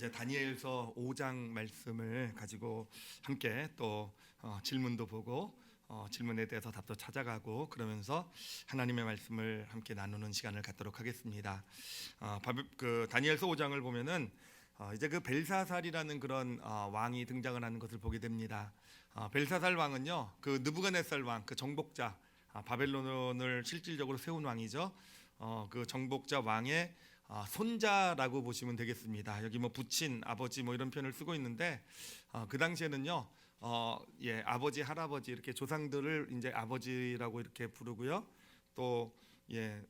이제 다니엘서 5장 말씀을 가지고 함께 또 질문도 보고 질문에 대해서 답도 찾아가고 그러면서 하나님의 말씀을 함께 나누는 시간을 갖도록 하겠습니다. 다니엘서 5장을 보면은 이제 그 벨사살이라는 그런 왕이 등장을 하는 것을 보게 됩니다. 벨사살 왕은요, 그 느부갓네살 왕, 그 정복자, 바벨론을 실질적으로 세운 왕이죠. 그 정복자 왕의 손자라고 보시면 되겠습니다. 여기 뭐 부친, 아버지 뭐 이런 표현을 쓰고 있는데 그 당시에는요, 아버지, 할아버지 이렇게 조상들을 이제 아버지라고 이렇게 부르고요. 또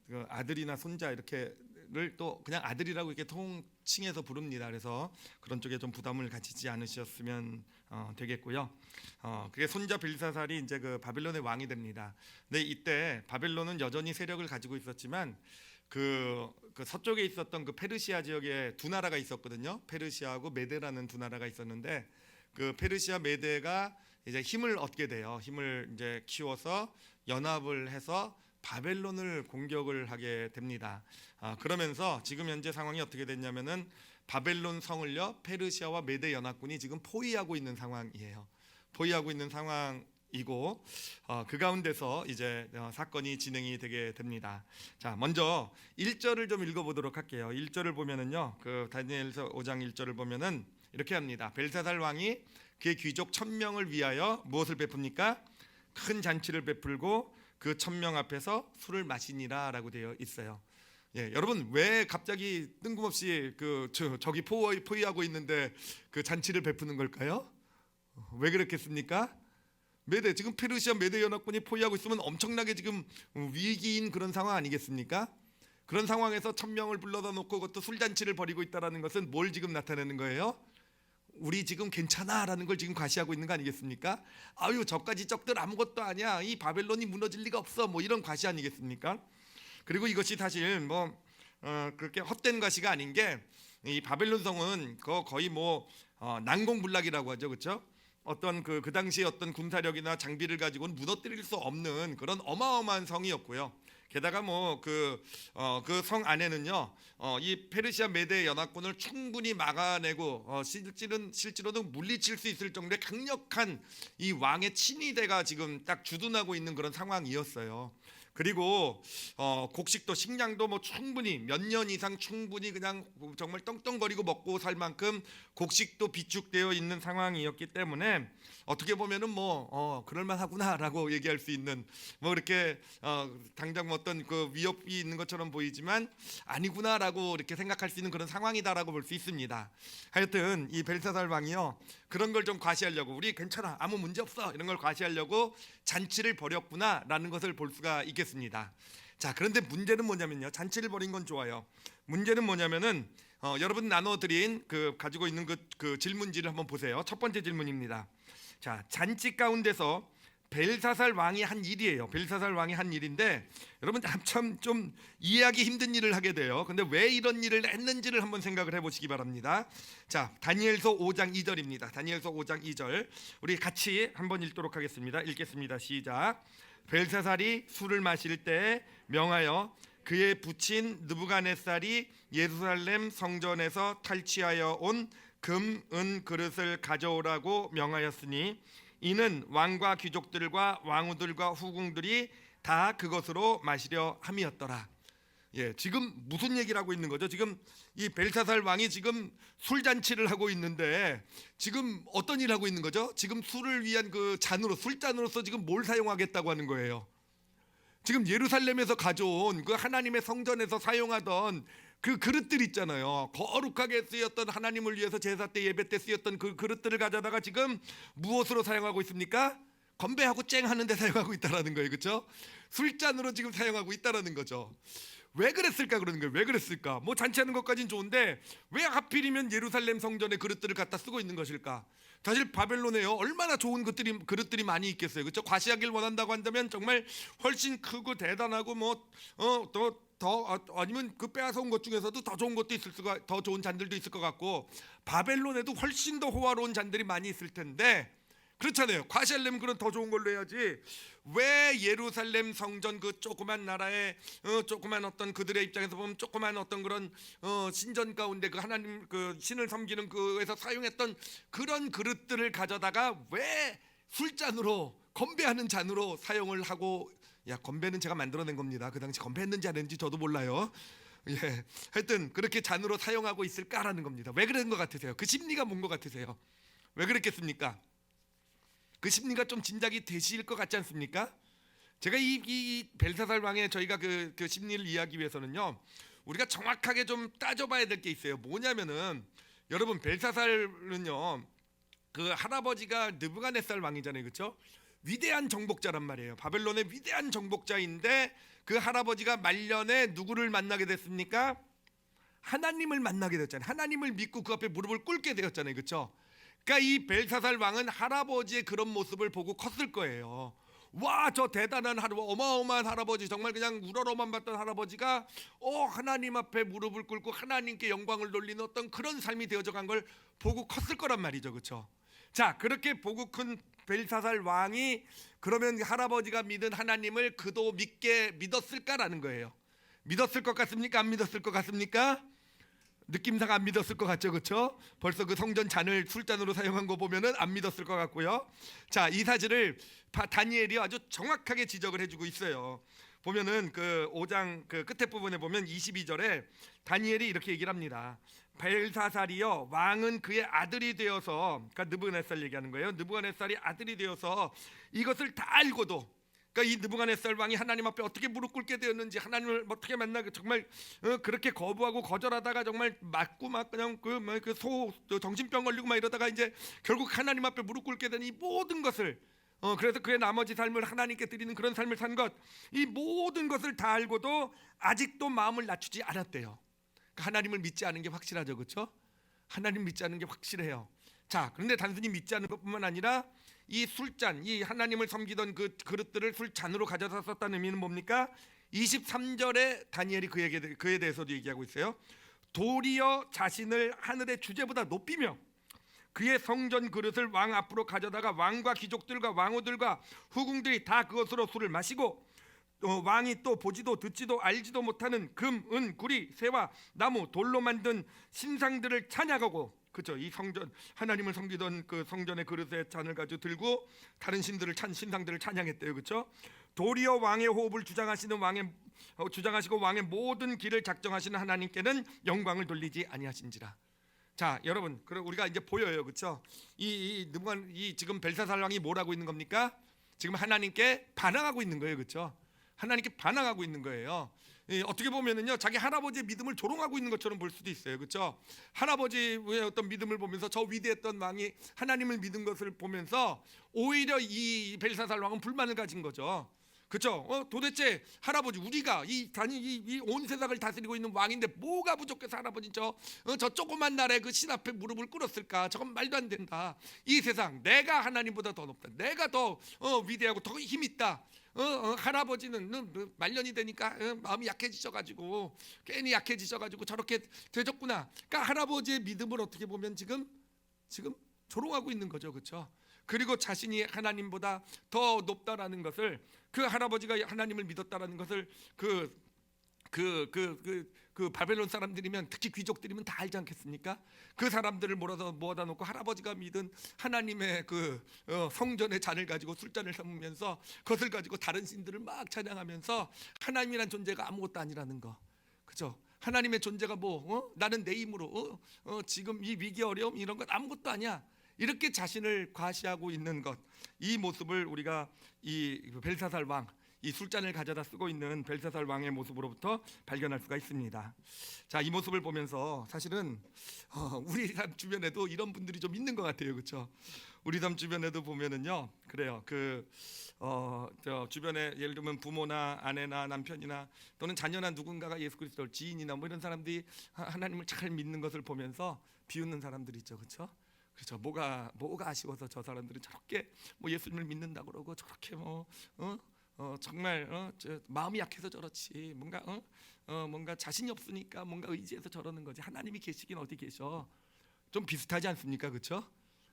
그 아들이나 손자 이렇게를 또 그냥 아들이라고 이렇게 통칭해서 부릅니다. 그래서 그런 쪽에 좀 부담을 가지지 않으셨으면 되겠고요. 그게 손자 벨사살이 이제 그 바벨론의 왕이 됩니다. 근데 이때 바벨론은 여전히 세력을 가지고 있었지만 그 서쪽에 있었던 그 페르시아 지역에 두 나라가 있었거든요. 페르시아하고 메데라는 두 나라가 있었는데 그 페르시아 메데가 이제 힘을 얻게 돼요. 힘을 이제 키워서 연합을 해서 바벨론을 공격을 하게 됩니다. 그러면서 지금 현재 상황이 어떻게 됐냐면은 바벨론 성을요, 페르시아와 메데 연합군이 지금 포위하고 있는 상황이에요. 포위하고 있는 상황이고 그 가운데서 이제 사건이 진행이 되게 됩니다. 자, 먼저 1절을 좀 읽어보도록 할게요. 1절을 보면은요, 그 다니엘서 5장 1절을 보면은 이렇게 합니다. 벨사살 왕이 그의 귀족 1000명을 위하여 무엇을 베풉니까? 큰 잔치를 베풀고 그 1000명 앞에서 술을 마시니라라고 되어 있어요. 여러분, 왜 갑자기 뜬금없이 저기 포위하고 있는데 그 잔치를 베푸는 걸까요? 왜 그렇겠습니까? 메데, 지금 페르시아 메데 연합군이 포위하고 있으면 엄청나게 지금 위기인 그런 상황 아니겠습니까? 그런 상황에서 1000명을 불러다 놓고 그것도 술잔치를 벌이고 있다는 것은 뭘 지금 나타내는 거예요? 우리 지금 괜찮아라는 걸 지금 과시하고 있는 거 아니겠습니까? 아유, 저까지 적들 아무것도 아니야, 이 바벨론이 무너질 리가 없어, 뭐 이런 과시 아니겠습니까? 그리고 이것이 사실 그렇게 헛된 과시가 아닌 게, 이 바벨론 성은 거의 난공불락이라고 하죠, 그렇죠? 어떤 그 당시에 어떤 군사력이나 장비를 가지고는 무너뜨릴 수 없는 그런 어마어마한 성이었고요. 게다가 그 성 안에는요, 이 페르시아 메데 연합군을 충분히 막아내고 실제로는 물리칠 수 있을 정도의 강력한 이 왕의 친위대가 지금 딱 주둔하고 있는 그런 상황이었어요. 그리고 곡식도 식량도 충분히 몇 년 이상 충분히 그냥 정말 떵떵거리고 먹고 살 만큼 곡식도 비축되어 있는 상황이었기 때문에 어떻게 보면은 그럴만하구나라고 얘기할 수 있는, 그렇게 당장 어떤 그 위협이 있는 것처럼 보이지만 아니구나라고 이렇게 생각할 수 있는 그런 상황이다라고 볼 수 있습니다. 하여튼 이 벨사살 왕이요, 그런 걸 좀 과시하려고, 우리 괜찮아, 아무 문제 없어, 이런 걸 과시하려고 잔치를 벌였구나라는 것을 볼 수가 있겠습니다. 자, 그런데 문제는 뭐냐면요, 잔치를 벌인 건 좋아요. 문제는 뭐냐면은 여러분 나눠드린 가지고 있는 그 질문지를 한번 보세요. 첫 번째 질문입니다. 자, 잔치 가운데서 벨사살 왕이 한 일이에요. 벨사살 왕이 한 일인데 여러분 참 좀 이해하기 힘든 일을 하게 돼요. 근데 왜 이런 일을 했는지를 한번 생각을 해보시기 바랍니다. 자, 다니엘서 5장 2절입니다. 다니엘서 5장 2절 우리 같이 한번 읽도록 하겠습니다. 읽겠습니다. 시작. 벨사살이 술을 마실 때 명하여 그의 부친 느부갓네살이 예루살렘 성전에서 탈취하여 온 금, 은 그릇을 가져오라고 명하였으니 이는 왕과 귀족들과 왕후들과 후궁들이 다 그것으로 마시려 함이었더라. 지금 무슨 얘기를 하고 있는 거죠? 지금 이 벨사살 왕이 지금 술잔치를 하고 있는데 지금 어떤 일을 하고 있는 거죠? 지금 술을 위한 그 술잔으로서 지금 뭘 사용하겠다고 하는 거예요? 지금 예루살렘에서 가져온 그 하나님의 성전에서 사용하던 그 그릇들 있잖아요. 거룩하게 쓰였던, 하나님을 위해서 제사 때 예배 때 쓰였던 그 그릇들을 가져다가 지금 무엇으로 사용하고 있습니까? 건배하고 쨍하는 데 사용하고 있다라는 거예요. 그렇죠? 술잔으로 지금 사용하고 있다라는 거죠. 왜 그랬을까 그러는 거예요. 왜 그랬을까? 잔치하는 것까지는 좋은데 왜 하필이면 예루살렘 성전의 그릇들을 갖다 쓰고 있는 것일까? 사실 바벨론에요, 얼마나 좋은 그릇들이 많이 있겠어요. 그렇죠? 과시하길 원한다고 한다면 정말 훨씬 크고 대단하고 아니면 그 빼앗아온 것 중에서도 더 좋은 것도 더 좋은 잔들도 있을 것 같고, 바벨론에도 훨씬 더 호화로운 잔들이 많이 있을 텐데 그렇잖아요. 과시하려면 그런 더 좋은 걸로 해야지. 왜 예루살렘 성전 그 조그만 나라의 조그만 어떤 그들의 입장에서 보면 조그만 어떤 그런 신전 가운데 그 하나님 그 신을 섬기는 그에서 사용했던 그런 그릇들을 가져다가 왜 술잔으로 건배하는 잔으로 사용을 하고, 야, 건배는 제가 만들어낸 겁니다. 그 당시 건배했는지 안 했는지 저도 몰라요. 예, 하여튼 그렇게 잔으로 사용하고 있을까라는 겁니다. 왜 그런 것 같으세요? 그 심리가 뭔 것 같으세요? 왜 그랬겠습니까? 그 심리가 좀 진작이 되실 것 같지 않습니까? 제가 이 벨사살 왕의 저희가 그 심리를 이해하기 위해서는요, 우리가 정확하게 좀 따져봐야 될 게 있어요. 뭐냐면은 여러분, 벨사살은요 그 할아버지가 느부갓네살 왕이잖아요, 그렇죠? 위대한 정복자란 말이에요. 바벨론의 위대한 정복자인데 그 할아버지가 말년에 누구를 만나게 됐습니까? 하나님을 만나게 됐잖아요. 하나님을 믿고 그 앞에 무릎을 꿇게 되었잖아요, 그렇죠? 그러니까 이 벨사살 왕은 할아버지의 그런 모습을 보고 컸을 거예요. 와, 저 대단한 어마어마한 할아버지, 정말 그냥 우러러만 봤던 할아버지가 하나님 앞에 무릎을 꿇고 하나님께 영광을 돌리는 어떤 그런 삶이 되어져 간 걸 보고 컸을 거란 말이죠, 그렇죠? 자, 그렇게 보고 큰 벨사살 왕이 그러면 할아버지가 믿은 하나님을 그도 믿었을까라는 거예요. 믿었을 것 같습니까? 안 믿었을 것 같습니까? 느낌상 안 믿었을 것 같죠, 그렇죠? 벌써 그 성전 잔을 술잔으로 사용한 거 보면은 안 믿었을 것 같고요. 자, 이 사실을 다니엘이 아주 정확하게 지적을 해주고 있어요. 보면은 그 5장 그 끝에 부분에 보면 22절에 다니엘이 이렇게 얘기를 합니다. 벨사살이여, 왕은 그의 아들이 되어서, 그러니까 느부갓네살 얘기하는 거예요. 느부갓네살이 아들이 되어서 이것을 다 알고도, 그러니까 이 느부갓네살 왕이 하나님 앞에 어떻게 무릎 꿇게 되었는지, 하나님을 어떻게 만나고 정말 그렇게 거부하고 거절하다가 정말 맞고 막 그냥 그 정신병 걸리고 막 이러다가 이제 결국 하나님 앞에 무릎 꿇게 된 이 모든 것을, 그래서 그의 나머지 삶을 하나님께 드리는 그런 삶을 산 것, 이 모든 것을 다 알고도 아직도 마음을 낮추지 않았대요. 그러니까 하나님을 믿지 않은 게 확실하죠, 그렇죠? 하나님 믿지 않은 게 확실해요. 자, 그런데 단순히 믿지 않은 것뿐만 아니라 이 술잔, 이 하나님을 섬기던 그 그릇들을 술잔으로 가져다 썼다는 의미는 뭡니까? 23절에 다니엘이 그에 대해서도 얘기하고 있어요. 도리어 자신을 하늘의 주제보다 높이며 그의 성전 그릇을 왕 앞으로 가져다가 왕과 귀족들과 왕후들과 후궁들이 다 그것으로 술을 마시고, 왕이 또 보지도 듣지도 알지도 못하는 금, 은, 구리, 새와 나무, 돌로 만든 신상들을 찬양하고, 그렇죠? 이 성전, 하나님을 섬기던 그 성전의 그릇에 잔을 가지고 들고 다른 신상들을 찬양했대요, 그렇죠? 도리어 왕의 호흡을 주장하시고 왕의 모든 길을 작정하시는 하나님께는 영광을 돌리지 아니하신지라. 자, 여러분, 그럼 우리가 이제 보여요, 그렇죠? 이 지금 벨사살 왕이 뭘 하고 있는 겁니까? 지금 하나님께 반항하고 있는 거예요, 그렇죠? 하나님께 반항하고 있는 거예요. 어떻게 보면은요, 자기 할아버지의 믿음을 조롱하고 있는 것처럼 볼 수도 있어요, 그렇죠? 할아버지의 어떤 믿음을 보면서, 저 위대했던 왕이 하나님을 믿은 것을 보면서 오히려 이 벨사살 왕은 불만을 가진 거죠. 그렇죠? 도대체 할아버지, 우리가 이 온 세상을 다스리고 있는 왕인데 뭐가 부족해서 할아버지 저 조그만 나라에 그 신 앞에 무릎을 꿇었을까? 저건 말도 안 된다. 이 세상 내가 하나님보다 더 높다. 내가 더 위대하고 더 힘 있다. 할아버지는 말년이 되니까 마음이 약해지셔가지고 괜히 약해지셔가지고 저렇게 되졌구나. 그러니까 할아버지의 믿음을 어떻게 보면 지금 조롱하고 있는 거죠, 그렇죠? 그리고 자신이 하나님보다 더 높다라는 것을, 그 할아버지가 하나님을 믿었다라는 것을 그 바벨론 사람들이면, 특히 귀족들이면 다 알지 않겠습니까? 그 사람들을 모아다 놓고 할아버지가 믿은 하나님의 그 성전의 잔을 가지고 술잔을 삼으면서 그것을 가지고 다른 신들을 막 찬양하면서 하나님이란 존재가 아무것도 아니라는 거, 그죠? 하나님의 존재가 나는 내 힘으로 지금 이 위기 어려움 이런 건 아무것도 아니야, 이렇게 자신을 과시하고 있는 것, 이 모습을 우리가 이 벨사살 왕, 이 술잔을 가져다 쓰고 있는 벨사살 왕의 모습으로부터 발견할 수가 있습니다. 자, 이 모습을 보면서 사실은 우리 삶 주변에도 이런 분들이 좀 있는 것 같아요, 그렇죠? 우리 삶 주변에도 보면은요, 그래요. 저 주변에 예를 들면 부모나 아내나 남편이나 또는 자녀나 누군가가 예수 그리스도를, 지인이나 뭐 이런 사람들이 하나님을 잘 믿는 것을 보면서 비웃는 사람들이 있죠, 그렇죠? 그렇죠. 뭐가 아쉬워서 저 사람들은 저렇게 예수님을 믿는다 그러고 저렇게 정말 마음이 약해서 저렇지, 뭔가 자신이 없으니까 뭔가 의지해서 저러는 거지, 하나님이 계시긴 어디 계셔. 좀 비슷하지 않습니까, 그렇죠?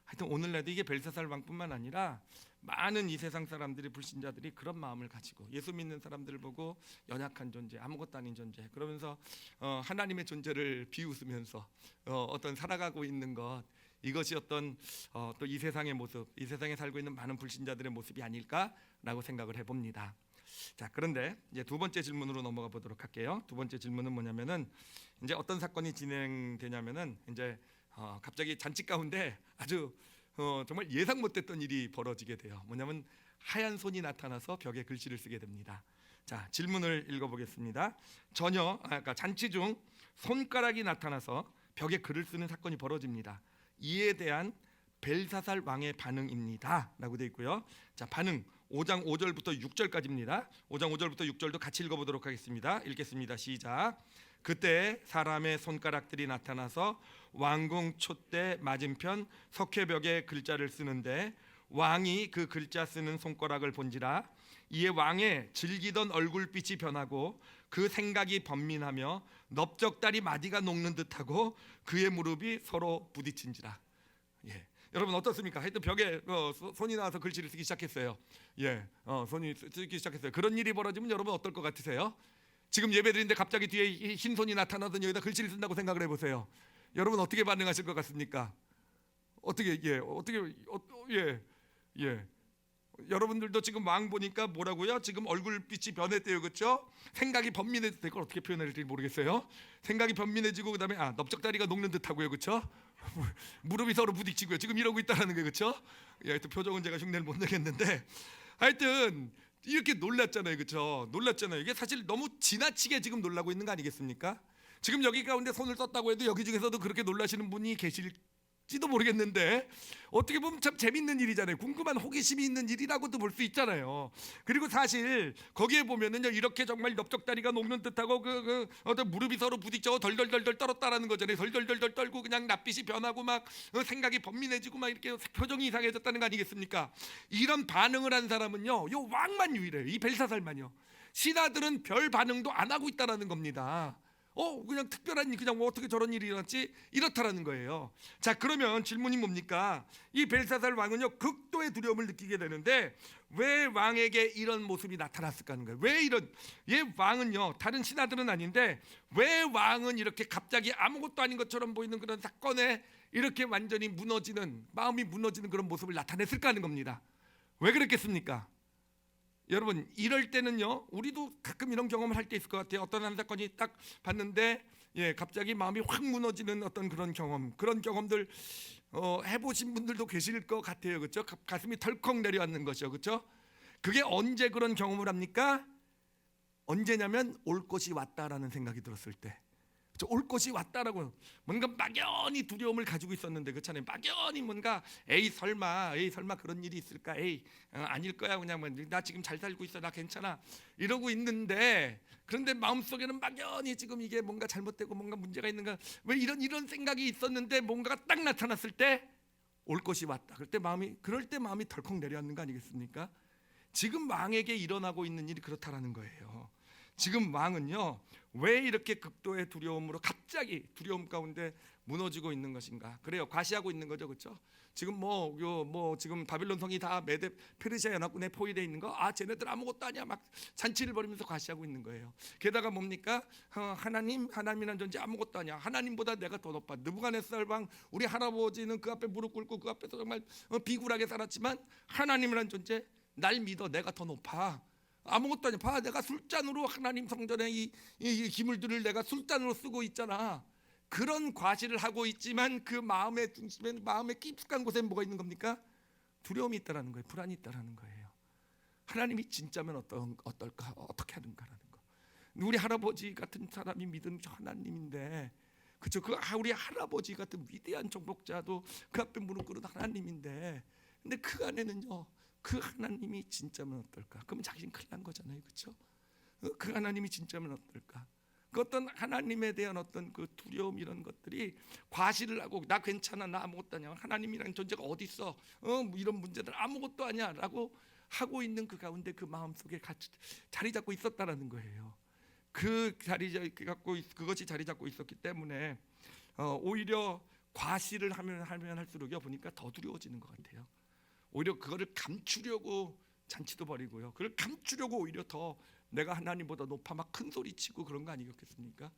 하여튼 오늘날도 이게 벨사살 왕뿐만 아니라 많은 이 세상 사람들이, 불신자들이 그런 마음을 가지고 예수 믿는 사람들을 보고 연약한 존재, 아무것도 아닌 존재, 그러면서 하나님의 존재를 비웃으면서 어떤 살아가고 있는 것, 이것이 어떤 또 이 세상의 모습, 이 세상에 살고 있는 많은 불신자들의 모습이 아닐까라고 생각을 해봅니다. 자, 그런데 이제 두 번째 질문으로 넘어가 보도록 할게요. 두 번째 질문은 뭐냐면은, 이제 어떤 사건이 진행되냐면은, 이제 갑자기 잔치 가운데 아주 정말 예상 못했던 일이 벌어지게 돼요. 뭐냐면 하얀 손이 나타나서 벽에 글씨를 쓰게 됩니다. 자, 질문을 읽어보겠습니다. 그러니까 잔치 중 손가락이 나타나서 벽에 글을 쓰는 사건이 벌어집니다. 이에 대한 벨사살 왕의 반응입니다 라고 되어 있고요. 자, 반응 5장 5절부터 6절까지입니다. 5장 5절부터 6절도 같이 읽어보도록 하겠습니다. 읽겠습니다. 시작. 그때 사람의 손가락들이 나타나서 왕궁 촛대 맞은편 석회벽에 글자를 쓰는데, 왕이 그 글자 쓰는 손가락을 본지라. 이에 왕의 즐기던 얼굴빛이 변하고 그 생각이 번민하며 넓적다리 마디가 녹는 듯하고 그의 무릎이 서로 부딪힌지라. 예, 여러분 어떻습니까? 하여튼 벽에 손이 나와서 글씨를 쓰기 시작했어요. 손이 쓰기 시작했어요. 그런 일이 벌어지면 여러분 어떨 것 같으세요? 지금 예배드리는데 갑자기 뒤에 흰 손이 나타나더니 여기다 글씨를 쓴다고 생각을 해보세요. 여러분 어떻게 반응하실 것 같습니까? 여러분들도 지금 왕 보니까 뭐라고요? 지금 얼굴빛이 변했대요, 그렇죠? 생각이 번민해지고, 이걸 어떻게 표현해야 될지 모르겠어요. 생각이 번민해지고 그다음에 넓적다리가 녹는 듯하고요, 그렇죠? 무릎이 서로 부딪히고요. 지금 이러고 있다라는 게, 그렇죠? 하여튼 표정은 제가 흉내를 못 내겠는데, 하여튼 이렇게 놀랐잖아요, 그렇죠? 놀랐잖아요. 이게 사실 너무 지나치게 지금 놀라고 있는 거 아니겠습니까? 지금 여기 가운데 손을 썼다고 해도 여기 중에서도 그렇게 놀라시는 분이 계실지도 모르겠는데, 어떻게 보면 참 재밌는 일이잖아요. 궁금한 호기심이 있는 일이라고도 볼 수 있잖아요. 그리고 사실 거기에 보면은요, 이렇게 정말 넓적다리가 녹는 듯하고 어떤 무릎이 서로 부딪혀 덜덜덜덜 떨었다라는 거잖아요. 덜덜덜덜 떨고 그냥 낯빛이 변하고 막 생각이 번민해지고 막 이렇게 표정이 이상해졌다는 거 아니겠습니까? 이런 반응을 한 사람은요, 요 왕만 유일해요. 이 벨사살만요. 신하들은 별 반응도 안 하고 있다라는 겁니다. 그냥 특별한 일, 그냥 어떻게 저런 일이 일어났지? 이렇다라는 거예요. 자, 그러면 질문이 뭡니까? 이 벨사살 왕은요, 극도의 두려움을 느끼게 되는데, 왜 왕에게 이런 모습이 나타났을까 하는 거예요. 왜 얘 왕은요, 다른 신하들은 아닌데 왜 왕은 이렇게 갑자기 아무것도 아닌 것처럼 보이는 그런 사건에 이렇게 완전히 마음이 무너지는 그런 모습을 나타냈을까 하는 겁니다. 왜 그랬겠습니까? 여러분, 이럴 때는요, 우리도 가끔 이런 경험을 할 때 있을 것 같아요. 어떤 한 사건이 딱 봤는데 갑자기 마음이 확 무너지는 어떤 그런 경험들 해보신 분들도 계실 것 같아요, 그렇죠? 가슴이 덜컥 내려앉는 것이요, 그렇죠? 그게 언제 그런 경험을 합니까? 언제냐면 올 것이 왔다라는 생각이 들었을 때. 올 것이 왔다라고, 뭔가 막연히 두려움을 가지고 있었는데, 그렇잖아요. 막연히 뭔가 에이 설마 그런 일이 있을까? 아닐 거야, 그냥 나 지금 잘 살고 있어, 나 괜찮아, 이러고 있는데, 그런데 마음속에는 막연히 지금 이게 뭔가 잘못되고 뭔가 문제가 있는가, 왜 이런 생각이 있었는데 뭔가가 딱 나타났을 때 올 것이 왔다. 그럴 때 마음이 덜컥 내려앉는 거 아니겠습니까? 지금 왕에게 일어나고 있는 일이 그렇다라는 거예요. 지금 왕은요, 왜 이렇게 극도의 두려움으로 갑자기 두려움 가운데 무너지고 있는 것인가? 그래요, 과시하고 있는 거죠, 그렇죠? 지금 지금 바빌론 성이 다 메데 페르시아 연합군에 포위되어 있는 거, 쟤네들 아무것도 아니야, 막 잔치를 벌이면서 과시하고 있는 거예요. 게다가 뭡니까? 하나님이란 존재 아무것도 아니야. 하나님보다 내가 더 높아. 느부갓네살 왕, 우리 할아버지는 그 앞에 무릎 꿇고 그 앞에서 정말 비굴하게 살았지만, 하나님이란 존재, 날 믿어, 내가 더 높아. 아무것도 아니야. 봐, 내가 술잔으로 하나님 성전에 이 기물들을 내가 술잔으로 쓰고 있잖아. 그런 과시를 하고 있지만 그 마음의 중심에, 마음의 깊숙한 곳에 뭐가 있는 겁니까? 두려움이 있다라는 거예요. 불안이 있다라는 거예요. 하나님이 진짜면 어떨까? 어떻게 하는가라는 거. 우리 할아버지 같은 사람이 믿은 하나님인데, 그렇죠? 우리 할아버지 같은 위대한 정복자도 그 앞에 무릎 꿇은 하나님인데, 근데 그 안에는요, 그 하나님이 진짜면 어떨까? 그러면 자기는 큰일 난 거잖아요, 그렇죠? 그 하나님이 진짜면 어떨까? 그 어떤 하나님에 대한 어떤 그 두려움, 이런 것들이 과시를 하고, 나 괜찮아, 나 아무것도 아니야, 하나님이라는 존재가 어디 있어? 이런 문제들 아무것도 아니야라고 하고 있는 그 가운데 그 마음 속에 같이 자리 잡고 있었다라는 거예요. 그것이 자리 잡고 있었기 때문에 오히려 과시를 하면 할수록요 보니까 더 두려워지는 것 같아요. 오히려 그거를 감추려고 잔치도 벌이고요. 그걸 감추려고 오히려 더 내가 하나님보다 높아 막 큰 소리 치고 그런 거 아니겠습니까?